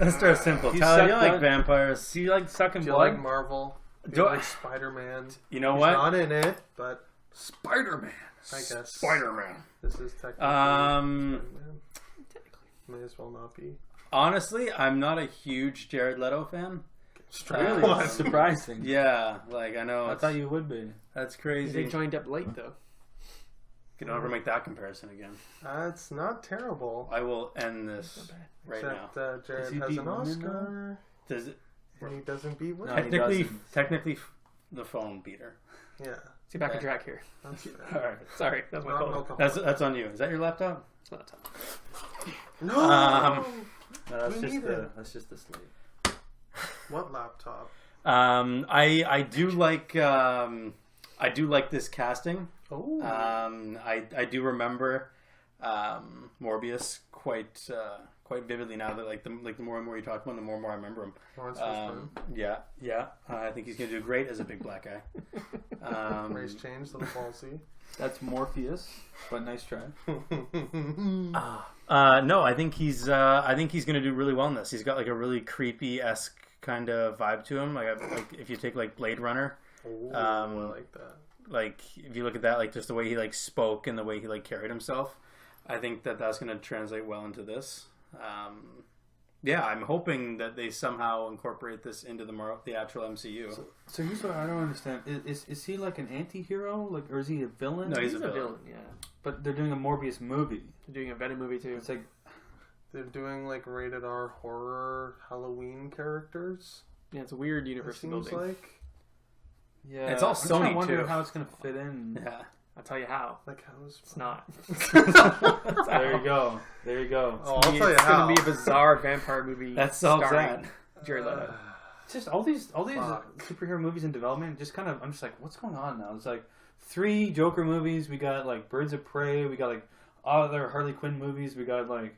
B: Let's start simple.
A: You
B: Tyler,
A: suck
B: you like
A: blood?
B: vampires?
A: Do you like sucking
D: Do you
A: blood?
D: like Marvel? Do
B: Do
D: you
B: I-
D: like Spider-Man?
B: You know
D: He's
B: what?
D: not in it, but
A: Spider-Man.
D: I guess
B: Spider-Man.
D: this is technically Spider-Man. May as well not be.
B: Honestly, I'm not a huge Jared Leto fan.
A: Really
D: What?
A: surprising.
B: Yeah, like I know
A: I
B: it's-
A: thought you would be.
B: that's
C: He
B: crazy.
C: joined up late though.
B: Can never make that comparison again.
D: It's not terrible.
B: I will end this right now.
D: Except Jared
A: Does he
D: has
A: beat
D: an
A: women,
D: Oscar.
B: Does it
D: And he doesn't beat women.
A: No, he
B: technically
A: doesn't.
B: the phone beater?
D: Yeah.
C: See, back on
B: Okay.
C: track here.
D: That's fair.
B: All right,
C: Sorry, that's my
D: Not
C: fault.
D: alcohol.
B: that's on you. Is that your laptop?
C: It's not tough.
D: No!
B: Um,
A: No, that's
D: Me
A: just
D: neither.
A: the slate.
D: What laptop?
B: I do like this casting.
D: Oh.
B: I do remember Morbius quite vividly now that the more and more you talk about him, the more and more I remember him.
D: Lawrence Fishburne.
B: Yeah. I think he's gonna do great as a big black guy.
D: Race change, little ballsy.
A: That's Morpheus, but nice try.
B: No, I think he's gonna do really well in this. He's got like a really creepy-esque kind of vibe to him. Like if you take like Blade Runner,
D: Oh, I like that.
B: like if you look at that, like just the way he like spoke and the way he like carried himself, I think that's going to translate well into this. Yeah, I'm hoping that they somehow incorporate this into the actual MCU.
A: So here's what I don't understand: is he like an anti-hero, like, or is he a villain?
B: No, he's
C: He's
B: a
C: a
B: villain.
C: villain. Yeah,
A: But they're doing a Morbius movie.
C: they're doing a Venom movie too.
A: It's like
D: They're doing like rated R horror Halloween characters.
C: Yeah, it's a weird
D: It
C: universe
D: seems
C: building.
D: like
A: yeah,
B: It's all
A: I'm trying to
B: Sony,
A: wonder
B: too.
A: how it's gonna fit in.
B: Yeah.
C: I'll tell you how.
D: how is
C: It's not.
A: There you go. There you go.
D: Oh, I'll tell you
C: It's
D: how.
C: gonna be a bizarre vampire movie.
B: That solves
C: starring
B: that.
C: Jared Leto.
A: It's just all these
D: Fuck.
A: superhero movies in development. Just kind of, I'm just like, what's going on now? It's like 3 Joker movies. We got like Birds of Prey. We got like other Harley Quinn movies. We got like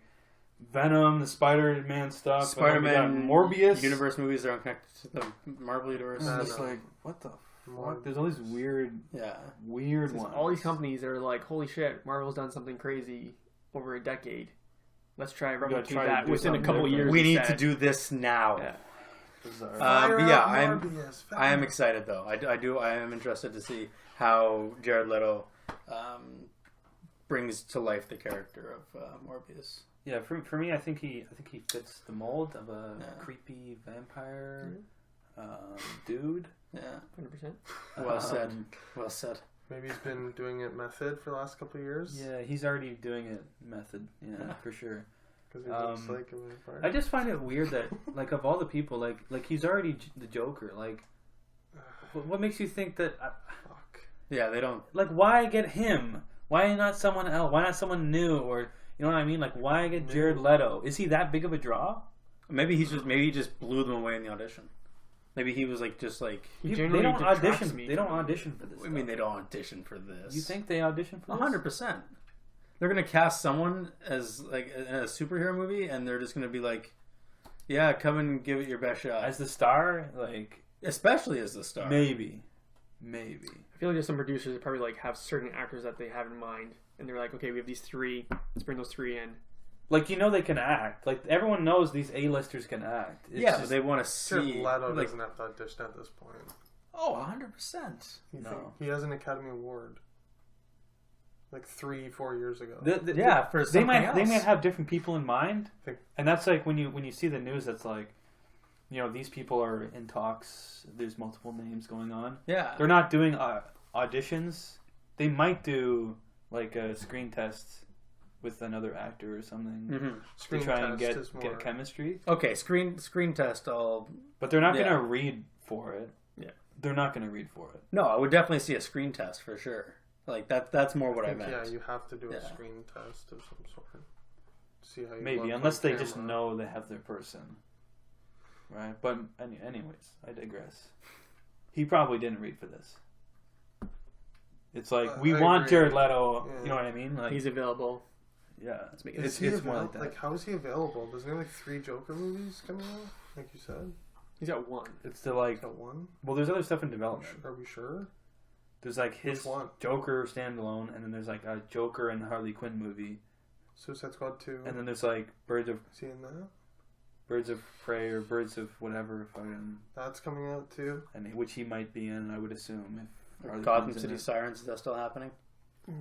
A: Venom, the Spider-Man stuff. and then we got
B: Spider-Man
A: Morbius.
B: universe movies are connected to the Marvel universe.
A: I'm
D: I
A: just
D: know.
A: like, what the
D: More-
A: fuck? There's all these weird
B: Yeah.
A: ones.
C: All these companies are like, holy shit, Marvel's done something crazy over a decade. Let's try and
A: gotta
C: replicate
A: try to
C: that
A: do
C: within a
A: something
C: couple
A: different.
C: years.
B: We need to
C: instead.
B: do this now.
C: Yeah.
A: Bizarre.
D: Fire
B: but yeah,
D: up
B: I'm
D: Morbius,
B: I am
D: fire.
B: excited though. I am interested to see how Jared Leto brings to life the character of Morbius.
A: Yeah, for me, I think he fits the mold of a
B: Yeah.
A: creepy vampire dude.
B: Yeah.
C: 100%.
B: Well said.
A: Um,
B: Well said.
D: Maybe he's been doing it method for the last couple of years.
A: Yeah, he's already doing it method. Yeah, for sure.
D: Because he looks like a vampire.
A: I just find it weird that, like, of all the people, like he's already the Joker. Like, what makes you think that?
D: Fuck.
B: Yeah, they don't.
A: Like, why get him? Why not someone else? Why not someone new? Or, you know what I mean? Like, why get Jared Leto? Is he that big of a draw?
B: Maybe he just blew them away in the audition. Maybe he was like just like
A: They don't audition. They don't audition for this.
B: I mean, they don't audition for this.
A: You think they audition for this?
B: 100%. They're gonna cast someone as like in a superhero movie, and they're just gonna be like, "Yeah, come and give it your best shot."
A: As the star, like,
B: especially as the star.
A: Maybe.
C: I feel like there's some producers that probably like have certain actors that they have in mind, and they're like, "Okay, we have these 3. Let's bring those 3 in."
A: Like, you know, they can act. Like, everyone knows these A-listers can act. It's
B: yeah,
A: just,
B: they want to see.
D: Jared Leto doesn't have to audition at this point.
B: Oh, 100%.
A: No.
D: He has an Academy Award. Like 3-4 years ago.
B: For something else.
A: They might have different people in mind,
D: Think-
A: and that's like when you see the news. That's like, you know, these people are in talks. There's multiple names going on.
B: Yeah,
A: They're not doing auditions. They might do like a screen test with another actor or something to
D: Screen
A: try and
D: test
A: get chemistry.
B: Okay, screen test.
A: But they're not going to read for it.
B: Yeah,
A: they're not going to read for it.
B: No, I would definitely see a screen test for sure. Like that's more what I meant.
D: Yeah, you have to do a screen test of some sort. See how you
A: maybe,
D: look
A: unless
D: on
A: they
D: camera.
A: just know they have their person, right? But anyways, I digress. He probably didn't read for this. It's like we
D: I
A: want
D: agree.
A: Jared Leto.
D: Yeah.
A: You know what I mean? Like,
C: He's available.
A: yeah,
C: Let's make
A: it's
D: Is he
A: more like that.
D: Like, how is he available? Doesn't he have like 3 Joker movies coming out? Like you said,
C: He's got 1.
A: It's the like.
D: is that one?
A: Well, there's other stuff in development.
D: Are we sure?
A: There's like his
D: Which one?
A: Joker standalone, and then there's like a Joker and Harley Quinn movie,
D: Suicide Squad 2.
A: and then there's like Birds of Prey or Birds of whatever fucking,
D: That's coming out too.
A: and which he might be in. I would assume if Harley
B: Gotham
A: Quinn's in
B: City
A: it.
B: Sirens, is that still happening?
C: No.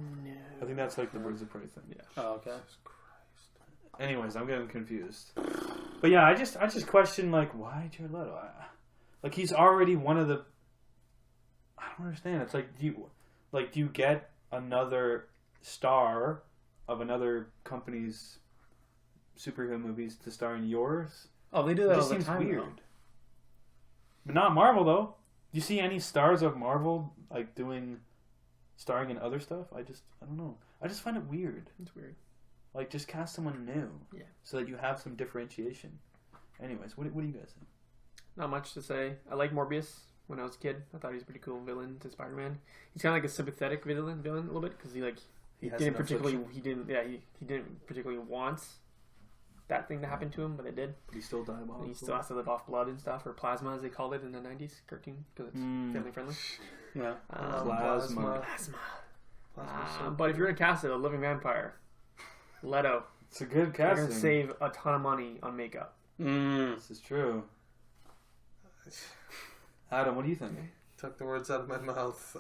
A: I think that's like the Birds of Prey thing.
C: Yeah.
B: Oh, okay.
D: Jesus Christ.
A: Anyways, I'm getting confused. But yeah, I just question like why Jared Leto? Like he's already one of the. I don't understand. It's like do you get another star of another company's superhero movies to star in yours?
B: Oh, they do
A: It
B: that all
A: just
B: the
A: seems
B: time.
A: weird.
B: Though.
A: But not Marvel though. Do you see any stars of Marvel like starring in other stuff? I don't know. I just find it weird.
C: It's weird.
A: Like just cast someone new.
C: Yeah.
A: So that you have some differentiation. Anyways, what do you guys think?
C: Not much to say. I like Morbius. When I was a kid, I thought he was a pretty cool villain to Spider-Man. He's kind of like a sympathetic villain a little bit because he
A: has
C: didn't
A: an
C: particularly
A: affliction.
C: he didn't particularly want that thing to happen to him, but it did.
A: But he still diabolical.
C: And he still has to live off blood and stuff, or plasma as they called it in the '90s cartoon because it's family friendly.
B: Yeah.
A: Plasma.
C: But if you're gonna cast it, a living vampire, Leto,
A: It's a good
C: you're
A: casting.
C: gonna save a ton of money on makeup.
A: This is true. Adam, what do you think?
D: Took the words out of my mouth.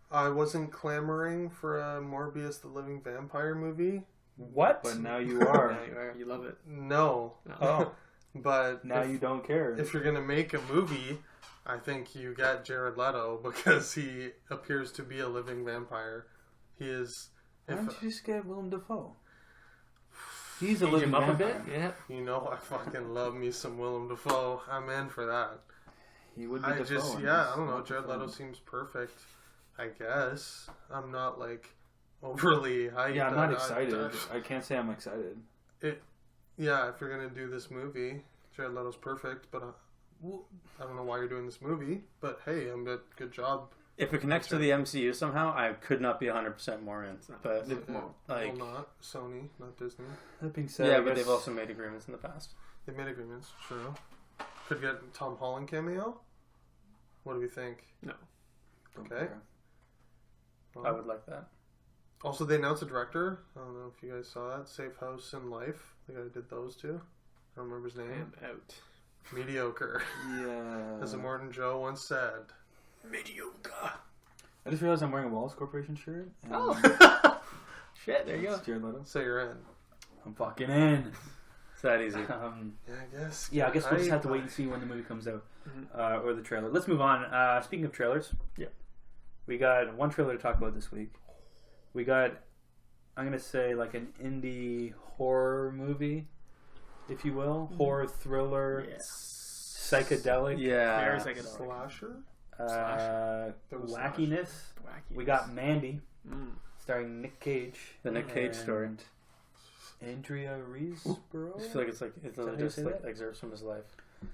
D: I wasn't clamoring for a Morbius the Living Vampire movie.
B: What?
A: But now you are.
C: Yeah, you are. You love it.
D: No.
B: Oh.
D: But
A: Now you don't care.
D: if you're gonna make a movie, I think you got Jared Leto because he appears to be a living vampire. He is.
A: Why
D: If,
A: don't you just get Willem Dafoe? He's a
C: Change
A: living
C: him up a
A: vampire.
C: bit. Yeah.
D: you know, I fucking love me some Willem Dafoe. I'm in for that.
A: He would be
D: I
A: Dafoe.
D: just,
A: in
D: yeah,
A: this.
D: I don't know. Jared Leto seems perfect. I guess I'm not like overly hyped.
A: Yeah, I'm not excited. I can't say I'm excited.
D: Yeah, if you're gonna do this movie, Jared Leto's perfect. But I don't know why you're doing this movie. But hey, good job.
B: If it connects to the MCU somehow, I could not be 100% more in. But like,
D: Well, not Sony, not Disney.
A: That being said,
B: yeah,
A: I
B: but
A: guess-
B: they've also made agreements in the past.
D: They made agreements. True. Could get Tom Holland cameo. What do we think?
C: No.
A: Don't
D: Okay.
A: care.
B: I would like that.
D: Also, they announced a director. I don't know if you guys saw that. Safe House and Life. The guy who did those two. I don't remember his
C: I
D: name.
C: am out.
D: Mediocre.
A: Yeah.
D: As Morton Joe once said.
B: Mediocre.
A: I just realized I'm wearing a Wallace Corporation shirt. And
C: Oh. Shit, there you go.
A: it's Jared Leto.
D: So you're in.
A: I'm fucking in.
B: It's that easy.
D: Yeah, I guess.
A: Yeah, I guess we'll just have to wait and see when the movie comes out, or the trailer. Let's move on. Speaking of trailers, We got one trailer to talk about this week. We got, I'm going to say, like an indie horror movie, if you will. Horror, thriller, psychedelic.
B: Yeah.
C: Very psychedelic.
D: Slasher?
A: Wackiness. We got Mandy, starring Nick Cage.
B: The Nick Cage story.
A: Andrea Riseborough?
B: I feel like it's literally just like excerpts from his life.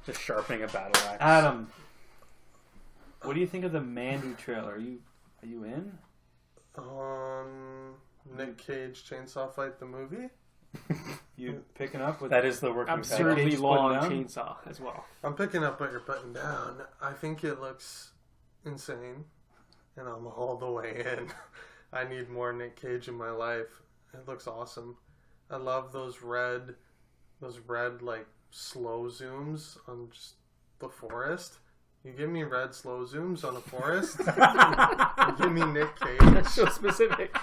B: Just sharpening a battle axe.
A: Adam, what do you think of the Mandy trailer? Are you in?
D: Nick Cage chainsaw fight the movie?
A: You picking up with
B: that is the working
C: absurdly
A: Cage
C: long
A: putting down?
C: chainsaw as well.
D: I'm picking up what you're putting down. I think it looks insane, and I'm all the way in. I need more Nick Cage in my life. It looks awesome. I love those red like slow zooms on just the forest. You give me red slow zooms on a forest. You give me Nick Cage.
C: That's so specific.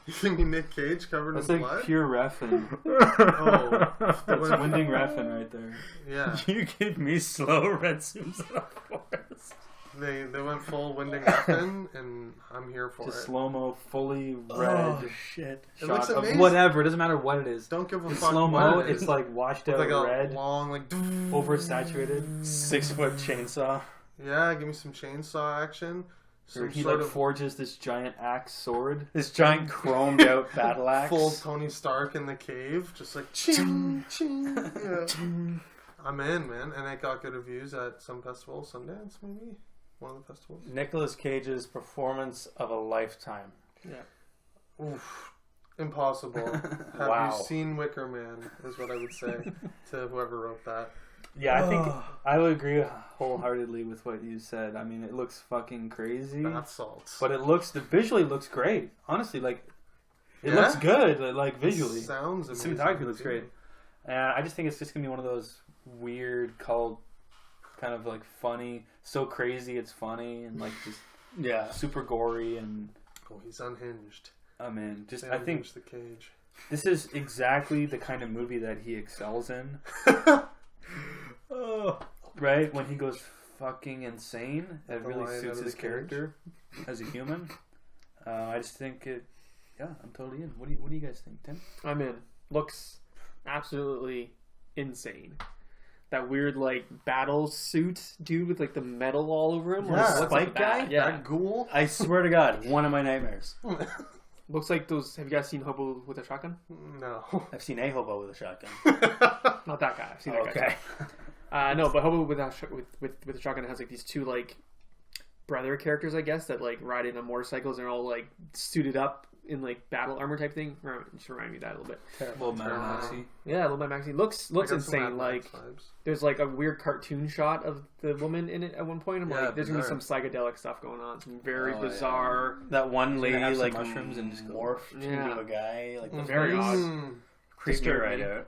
D: You give me Nick Cage covered
A: That's
D: in
A: like
D: blood.
A: pure reffing.
D: Oh,
A: That's winding reffing right there.
D: yeah.
B: You give me slow red zooms on a forest.
D: They went full winding weapon, and I'm here for
A: Just
D: it.
A: slow-mo, fully red
B: Oh, shit.
D: It looks
A: shot of
D: amazing.
A: whatever. It doesn't matter what it is.
D: Don't give a
A: In
D: fuck
A: slow-mo,
D: what it
A: it's
D: is.
A: like washed
D: With
A: out
D: like a
A: red,
D: long like
A: oversaturated.
B: 6 foot chainsaw.
D: Yeah, give me some chainsaw action.
A: Or
D: Some
A: he
D: sort
A: like
D: of
A: forges this giant axe sword.
B: This giant chromed out battle axe.
D: full Tony Stark in the cave, just like ching ching. Yeah. I'm in, man, and it got good reviews at some festival, Sundance maybe, one of the festivals.
B: Nicolas Cage's performance of a lifetime.
C: Yeah.
D: Oof, impossible. Have
B: Wow.
D: you seen Wicker Man? Is what I would say to whoever wrote that.
A: Yeah, I think I would agree wholeheartedly with what you said. I mean, it looks fucking crazy,
D: Bath salts.
A: but it visually looks great. Honestly, like it
D: Yeah?
A: looks good, like visually.
D: Sounds amazing.
A: Cinematography looks
D: too.
A: great. I just think it's just gonna be one of those weird cult, kind of like funny, so crazy it's funny, and like just
B: Yeah.
A: super gory, and
D: Oh, he's unhinged.
A: I mean, just
D: They
A: I think
D: unhinged the cage.
A: this is exactly the kind of movie that he excels in.
B: Oh.
A: Right? When he goes fucking insane, it
D: The
A: really
D: lion out
A: suits
D: of
A: his
D: the cage.
A: character as a human. I just think it. Yeah, I'm totally in. What do you guys think, Tim?
C: I'm in. Looks absolutely insane. That weird like battle suit dude with like the metal all over him.
D: Yeah.
C: Like,
D: Spike
C: what's up with
B: guy?
C: that? Yeah.
D: That ghoul.
B: I swear to God, one of my nightmares.
C: Looks like those. Have you guys seen Hobo with a Shotgun?
D: No.
B: I've seen a hobo with a shotgun.
C: Not that guy. I've seen that guy.
B: Okay.
C: No, but Hobo with a Shotgun has like these two like brother characters, I guess, that like ride in on motorcycles and are all like suited up in like battle armor type thing. Just remind me of that a little bit.
A: Little Mad Maxi.
C: Yeah, a little bit Maxine looks
D: I got some
C: insane.
D: Mad Max
C: Like
D: vibes.
C: there's like a weird cartoon shot of the woman in it at one point. I'm
D: Yeah,
C: like, there's gonna be some
D: bizarre.
C: psychedelic stuff going on, some very
A: Oh, yeah.
C: bizarre.
B: That one
A: gonna
B: lady
A: have some
B: like
A: mushrooms and just go-
B: morphed
C: Yeah.
B: into a guy. Like the
C: Very
B: face.
C: odd.
B: Creeped me
C: Disturbed
B: right
C: me.
B: out.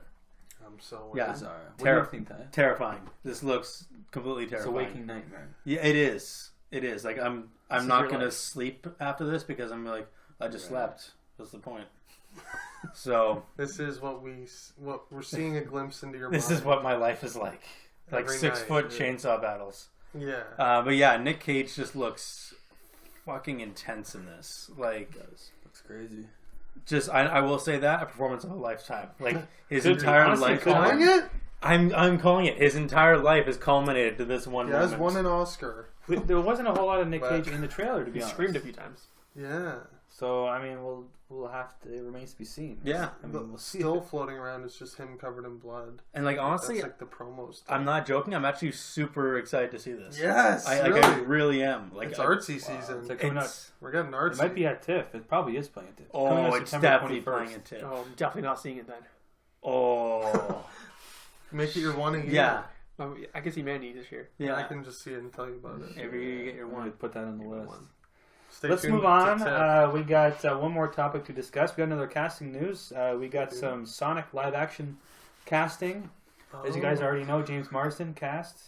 D: I'm so
B: Yeah.
A: Bizarre. What do
B: Terror-
A: you think, Ty?
B: Terrifying. This looks completely
A: It's a
B: terrifying.
A: waking nightmare.
B: Yeah, it is. It is. Like I'm
C: is
B: not
C: your
B: gonna
C: life.
B: sleep after this because I'm like I just
A: Right.
B: slept. What's the point? So
D: This is what we're seeing a glimpse into your
B: this
D: mind.
B: is what my life is like. Like
D: Every
B: 6
D: night,
B: foot
D: yeah.
B: chainsaw battles.
D: Yeah.
B: But yeah, Nick Cage just looks fucking intense in this. Like
A: Looks crazy.
B: just I will say that a performance of a lifetime. Like his
A: Could be.
B: entire
A: Honestly,
B: life.
A: could be.
D: Calling it?
B: I'm calling it. His entire life has culminated to this one
D: He has
B: moment.
D: won an Oscar.
A: There wasn't a whole lot of Nick
D: But-
A: Cage in the trailer, to be
C: He
A: honest.
C: screamed a few times.
D: Yeah.
A: So I mean, we'll have to. It remains to be seen.
B: Yeah.
A: I mean, we'll see.
D: Still floating around is just him covered in blood.
B: And like honestly,
D: That's like the promo stuff.
B: I'm not joking. I'm actually super excited to see this.
D: Yes,
B: I
D: really.
B: really am. Like
D: It's
B: I-
D: artsy season.
A: It's like coming out.
B: It's,
D: We're getting
A: It
D: artsy.
A: might be at TIFF. It probably is playing at TIFF. Coming out
B: oh, it's
A: September
B: definitely
A: 21st.
B: playing it too.
C: Oh, I'm definitely not seeing it then.
B: Oh,
D: Make it your one a year.
B: yeah,
C: I can see Mandy this year.
B: yeah.
D: I can just see it and tell you about it.
B: Every year you get your
A: I wanted to
B: one.
A: put that on the list.
D: Stay
A: Let's
D: tuned
A: move
D: to
A: on.
D: TIFF.
A: We got one more topic to discuss. We got another casting news. We got some Sonic live action casting. As you guys
D: Oh.
A: already know, James Marsden cast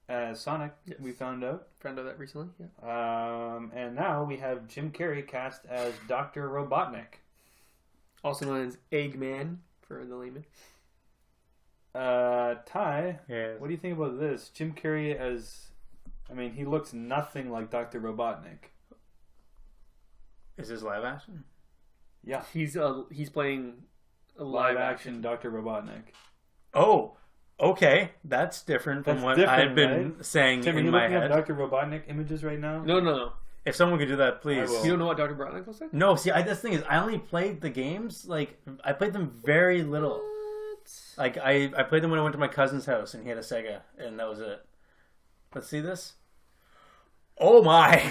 A: as Sonic.
C: Yes.
A: We found out.
C: Found out that recently. Yeah.
A: And now we have Jim Carrey cast as Dr. Robotnik.
C: Also known as Eggman for the layman.
A: Ty,
B: Yeah.
A: what do you think about this? Jim Carrey as... I mean, he looks nothing like Dr. Robotnik.
B: Is this live action?
A: Yeah.
C: He's playing a
A: Live action Dr. Robotnik.
B: Oh, okay. That's different from
A: That's
B: what
A: different,
B: I've been
A: right?
B: saying
A: Tim, are
B: in
A: you
B: my
A: looking
B: head.
A: at Dr. Robotnik images right now?
C: No.
B: If someone could do that, please.
A: I will.
C: You don't know what Dr. Robotnik looks like?
B: No, see, this thing is, I only played the games. Like, I played them very little. Like, I played them when I went to my cousin's house, and he had a Sega, and that was it. Let's see this. Oh my!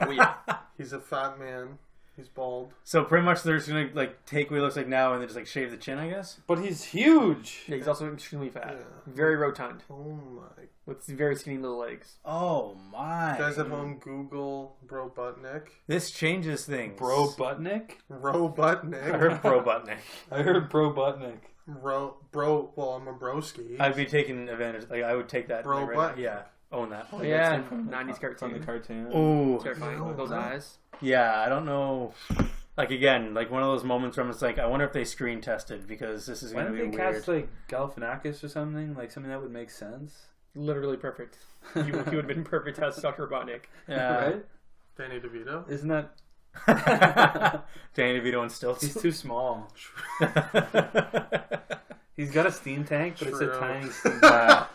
C: Oh, yeah.
D: He's a fat man. He's bald.
B: So pretty much they're just gonna like take what he looks like now and then just like shave the chin, I guess.
A: But he's huge.
C: Yeah, he's also extremely fat.
D: Yeah.
C: Very rotund.
D: Oh my.
C: With very skinny little legs.
B: Oh my!
D: You guys at home, Google Robotnik.
B: This changes things.
A: Bro Butnick?
B: I
D: Robotnik.
B: heard Bro Butnick.
A: I heard Bro Butnick.
D: Bro. Well, I'm a broski.
B: I'd be taking advantage. Like I would take that.
D: Bro
B: right
D: Butnick.
B: now. Yeah, own that.
C: Oh, yeah.
A: That's from
C: 90s
A: From the
C: cartoon.
A: cartoon.
B: Oh
C: Terrifying.
D: No,
C: Those
D: no.
C: eyes.
B: yeah, I don't know. Like again, like one of those moments where I'm just like, I wonder if they screen tested because this is
A: Why
B: gonna
A: didn't
B: be
A: they
B: weird.
A: cast like Galifianakis or something? Like something that would make sense.
C: Literally perfect. He would have been perfect as Dr. Robotnik.
B: Yeah.
A: Right?
D: Danny DeVito.
A: Isn't that...
B: Danny DeVito on stilts.
A: He's too small. He's got a steam tank, but it's a
D: True.
A: tiny steam tank.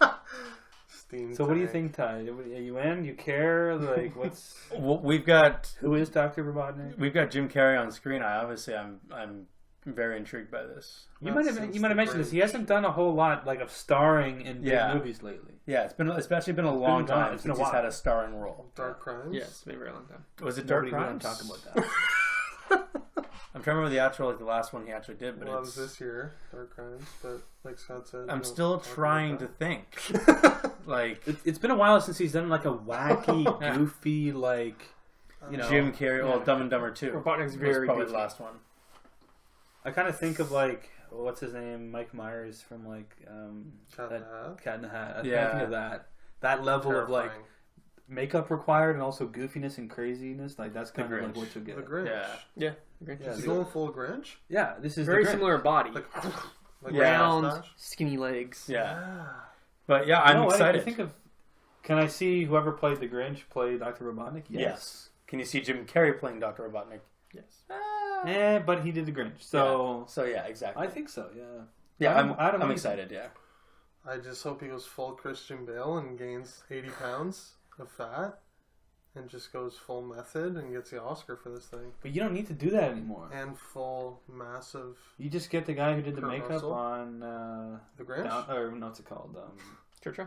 D: Steam
A: So what do you
D: tank.
A: think, Ty? Are you in? You care? Like, what's...
B: Well, we've got
A: Who is Dr. Robotnik?
B: Jim Carrey on screen. I'm very intrigued by this.
A: You
D: That
A: might have
D: seems
A: mentioned this.
D: great.
A: He hasn't done a whole lot like of starring in big
B: Yeah.
A: movies lately.
B: Yeah, it's actually been a long
A: gone.
B: time
A: It's been a
B: since he's
A: while.
B: had a starring role.
D: Dark Crimes?
C: Yes, it's been a very long time.
B: Was it Dark
A: Nobody
B: Crimes?
A: would talk about that.
B: I'm trying to remember the actual, like the last one he actually did, but
D: Well, that was
B: it's.
D: this year, Dark Crimes, but like Scott said,
B: I'm
D: we
B: still
D: don't talk
B: trying to
D: about
B: think.
D: that.
B: Like
A: It's been a while since he's done like a wacky, goofy, like, you know.
B: Jim Carrey, well,
C: Yeah.
B: Dumb and Dumber 2.
C: Robotnik's
B: was
C: very
B: probably
C: goofy.
B: the last one.
A: I kind of think of like, what's his name, Mike Myers from like
D: Cat in the Hat.
A: Cat in the Hat. I
B: Yeah.
A: think of that level of like
D: Terrifying.
A: makeup required and also goofiness and craziness. Like that's kind of like
B: Grinch.
A: what you'll get.
D: The Grinch.
B: Yeah.
C: Yeah. Grinch
A: Yeah,
C: is
D: Is he
A: so-
D: going full Grinch?
A: Yeah, this is
C: very
A: the Grinch.
C: similar body.
D: Like, like
B: Yeah.
C: Round,
D: mustache?
C: skinny legs.
B: Yeah. But yeah, I'm
A: No,
B: excited.
A: I think of. Can I see whoever played the Grinch play Dr. Robotnik?
B: Yes. Can you see Jim Carrey playing Dr. Robotnik?
C: Yes.
A: But he did the Grinch, so
B: So yeah, exactly.
A: I think so. Yeah.
B: yeah,
A: Adam
B: I'm
A: Wingate.
B: excited. Yeah.
D: I just hope he goes full Christian Bale and gains 80 pounds of fat and just goes full method and gets the Oscar for this thing.
A: But you don't need to do that anymore.
D: And full massive
A: You just get the guy who did the
D: Kurt
A: makeup
D: Russell?
A: on
D: The Grinch?
A: or what's it called?
C: Churchill?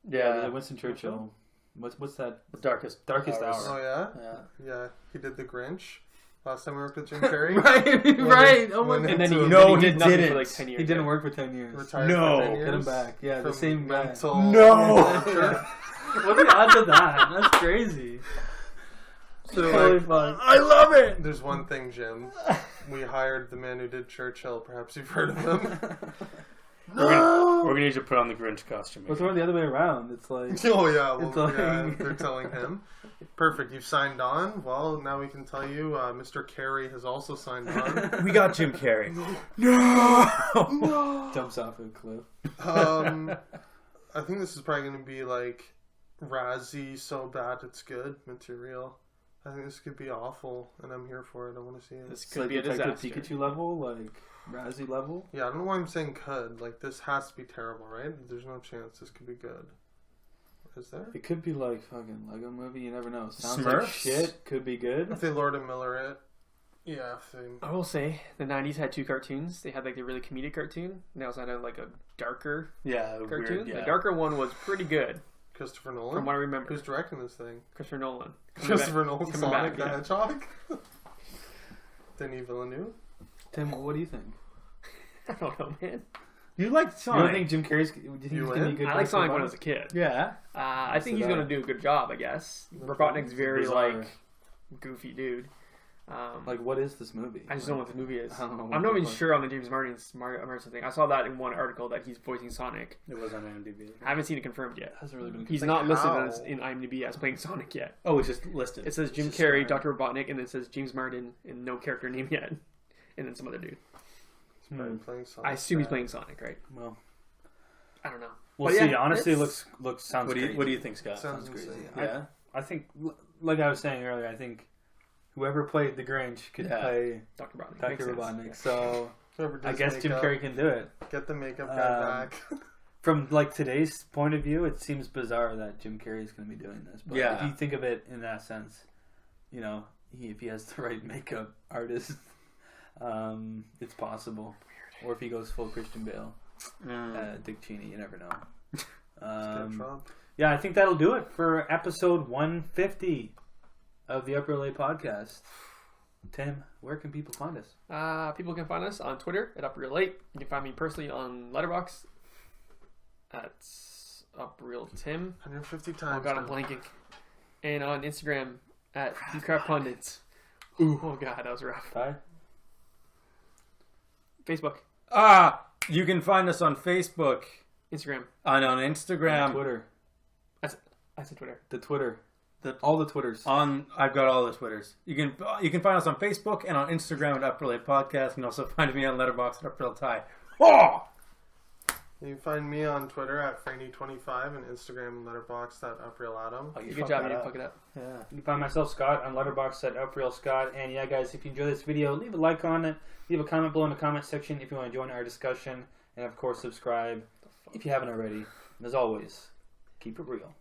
B: Yeah.
A: Winston Churchill. What's that?
B: The Darkest
A: Darkest
B: Hours.
D: Oh yeah?
B: Yeah.
D: Yeah, he did the Grinch. Last time we worked with Jim Carrey.
A: right. Oh my
D: When
A: god.
C: And then he,
B: No,
C: then
B: he
C: did nothing
B: didn't.
C: for like 10 years.
A: He didn't work for 10 years.
D: Retired
B: No.
D: for 10 years.
A: Get him back. Yeah, the
D: from
A: same guy.
D: mental.
B: No.
A: What are the odds of that? That's crazy.
D: So,
A: Holy
D: like,
A: fuck.
B: I love it.
D: there's one thing, Jim. We hired the man who did Churchill. Perhaps you've heard of him.
B: We're gonna need to put on the Grinch costume.
A: What's the other way around? It's like
D: Oh yeah, well,
A: It's like-
D: yeah, they're telling him. Perfect, you've signed on. Well, now we can tell you, Mr. Carey has also signed on.
B: We got Jim Carrey. No.
A: jumps off a cliff.
D: I think this is probably going to be like Razzie so bad it's good material. I think this could be awful, and I'm here for it. I want to see it.
C: This
A: It's
C: could
A: like
C: be a
A: Detective
C: disaster.
A: Pikachu level, like Razzie level.
D: Yeah, I don't know why I'm saying could. Like, this has to be terrible, right? There's no chance this could be good. Is there?
A: It could be like fucking Lego Movie. You never know. Sounds
B: Smurfs?
A: like shit. Could be good.
D: If they Lord and Miller it, yeah. If they,
C: I will say, the 90s had two cartoons. They had like the really comedic cartoon, and they also had like a darker
B: Yeah,
C: cartoon.
B: weird. Yeah.
C: The darker one was pretty good,
D: Christopher Nolan.
C: from what I remember.
D: Who's directing this thing?
C: Christopher Nolan.
D: Christopher Nolan,
C: coming
D: Sonic
C: back,
D: the
C: yeah.
D: Hedgehog. Denis Villeneuve.
A: Tim, what do you think?
C: I don't know, man.
B: You like
A: You
B: Sonic?
A: don't think Jim Carrey's? Do you think
D: You
A: he's gonna be
D: win?
A: good?
C: I like
A: Dr.
C: Sonic when I
A: Robotnik?
C: was a kid.
B: Yeah.
C: I think
A: So
C: he's going
A: that-
C: to do a good job, I guess. Robotnik's very,
A: Bizarre.
C: like, goofy dude.
A: Like, what is this movie?
C: I just don't know what the movie is.
A: I don't know what
C: I'm not
A: the
C: even
A: fuck.
C: sure on the James Martin thing. I saw that in one article that he's voicing Sonic.
B: It was on IMDb.
C: I haven't seen it confirmed yet.
A: Hasn't really been.
C: He's
D: Like,
C: not listed
D: how?
C: as in IMDb as playing Sonic yet.
B: Oh, it's just listed.
C: It says Jim
B: It's just
C: Carrey,
B: smart.
C: Dr. Robotnik, and it says James Martin, and no character name yet. And then some other dude.
D: He's probably playing Sonic.
C: I assume he's playing Sonic, right?
A: Well,
C: I don't know.
A: we'll
C: But
A: see.
C: yeah,
A: Honestly,
C: it's-
A: sounds.
B: What do you
A: crazy.
B: What do you think, Scott?
D: Sounds
A: Sounds crazy.
D: insane.
B: Yeah.
A: I think, like I was saying earlier, I think whoever played the Grinch could play
C: Dr. Robotnik.
A: Dr. Robotnik. So
D: Whoever
A: I
D: does
A: guess Jim
D: makeup,
A: Carrey can do it.
D: Get the makeup guy back.
A: From like today's point of view, it seems bizarre that Jim Carrey is going to be doing this. But
B: Yeah.
A: if you think of it in that sense, you know, if he has the right makeup artist, it's possible. Weird. Or if he goes full Christian Bale, Dick Cheney, you never know. Yeah, I think that'll do it for episode 150 of the Upper LA podcast. Tim, where can people find us?
C: People can find us on Twitter at UpRealLate. You can find me personally on Letterboxd at UpRealTim.
D: 150 times.
C: Oh god, I'm blanking. And on Instagram at YouCrapPundits. Ooh, oh god, that was rough.
A: Bye.
C: Facebook,
B: You can find us on Facebook
C: Instagram,
B: and on Instagram.
A: Twitter.
C: I said Twitter.
A: The Twitter. All the Twitters.
B: I've got all the Twitters. You can find us on Facebook and on Instagram at Upper Late Podcast. You can also find me on Letterboxd at Upper Late Tie. Oh!
D: You can find me on Twitter at Franny25 and Instagram and Letterboxd at UpRealAdam.
B: Oh, you
C: Good job, you fuck it up.
B: Yeah.
A: You can find myself, Scott, on Letterboxd at UpRealScott. And yeah, guys, if you enjoy this video, leave a like on it. Leave a comment below in the comment section if you want to join our discussion. And of course, subscribe if you haven't already. And as always, keep it real.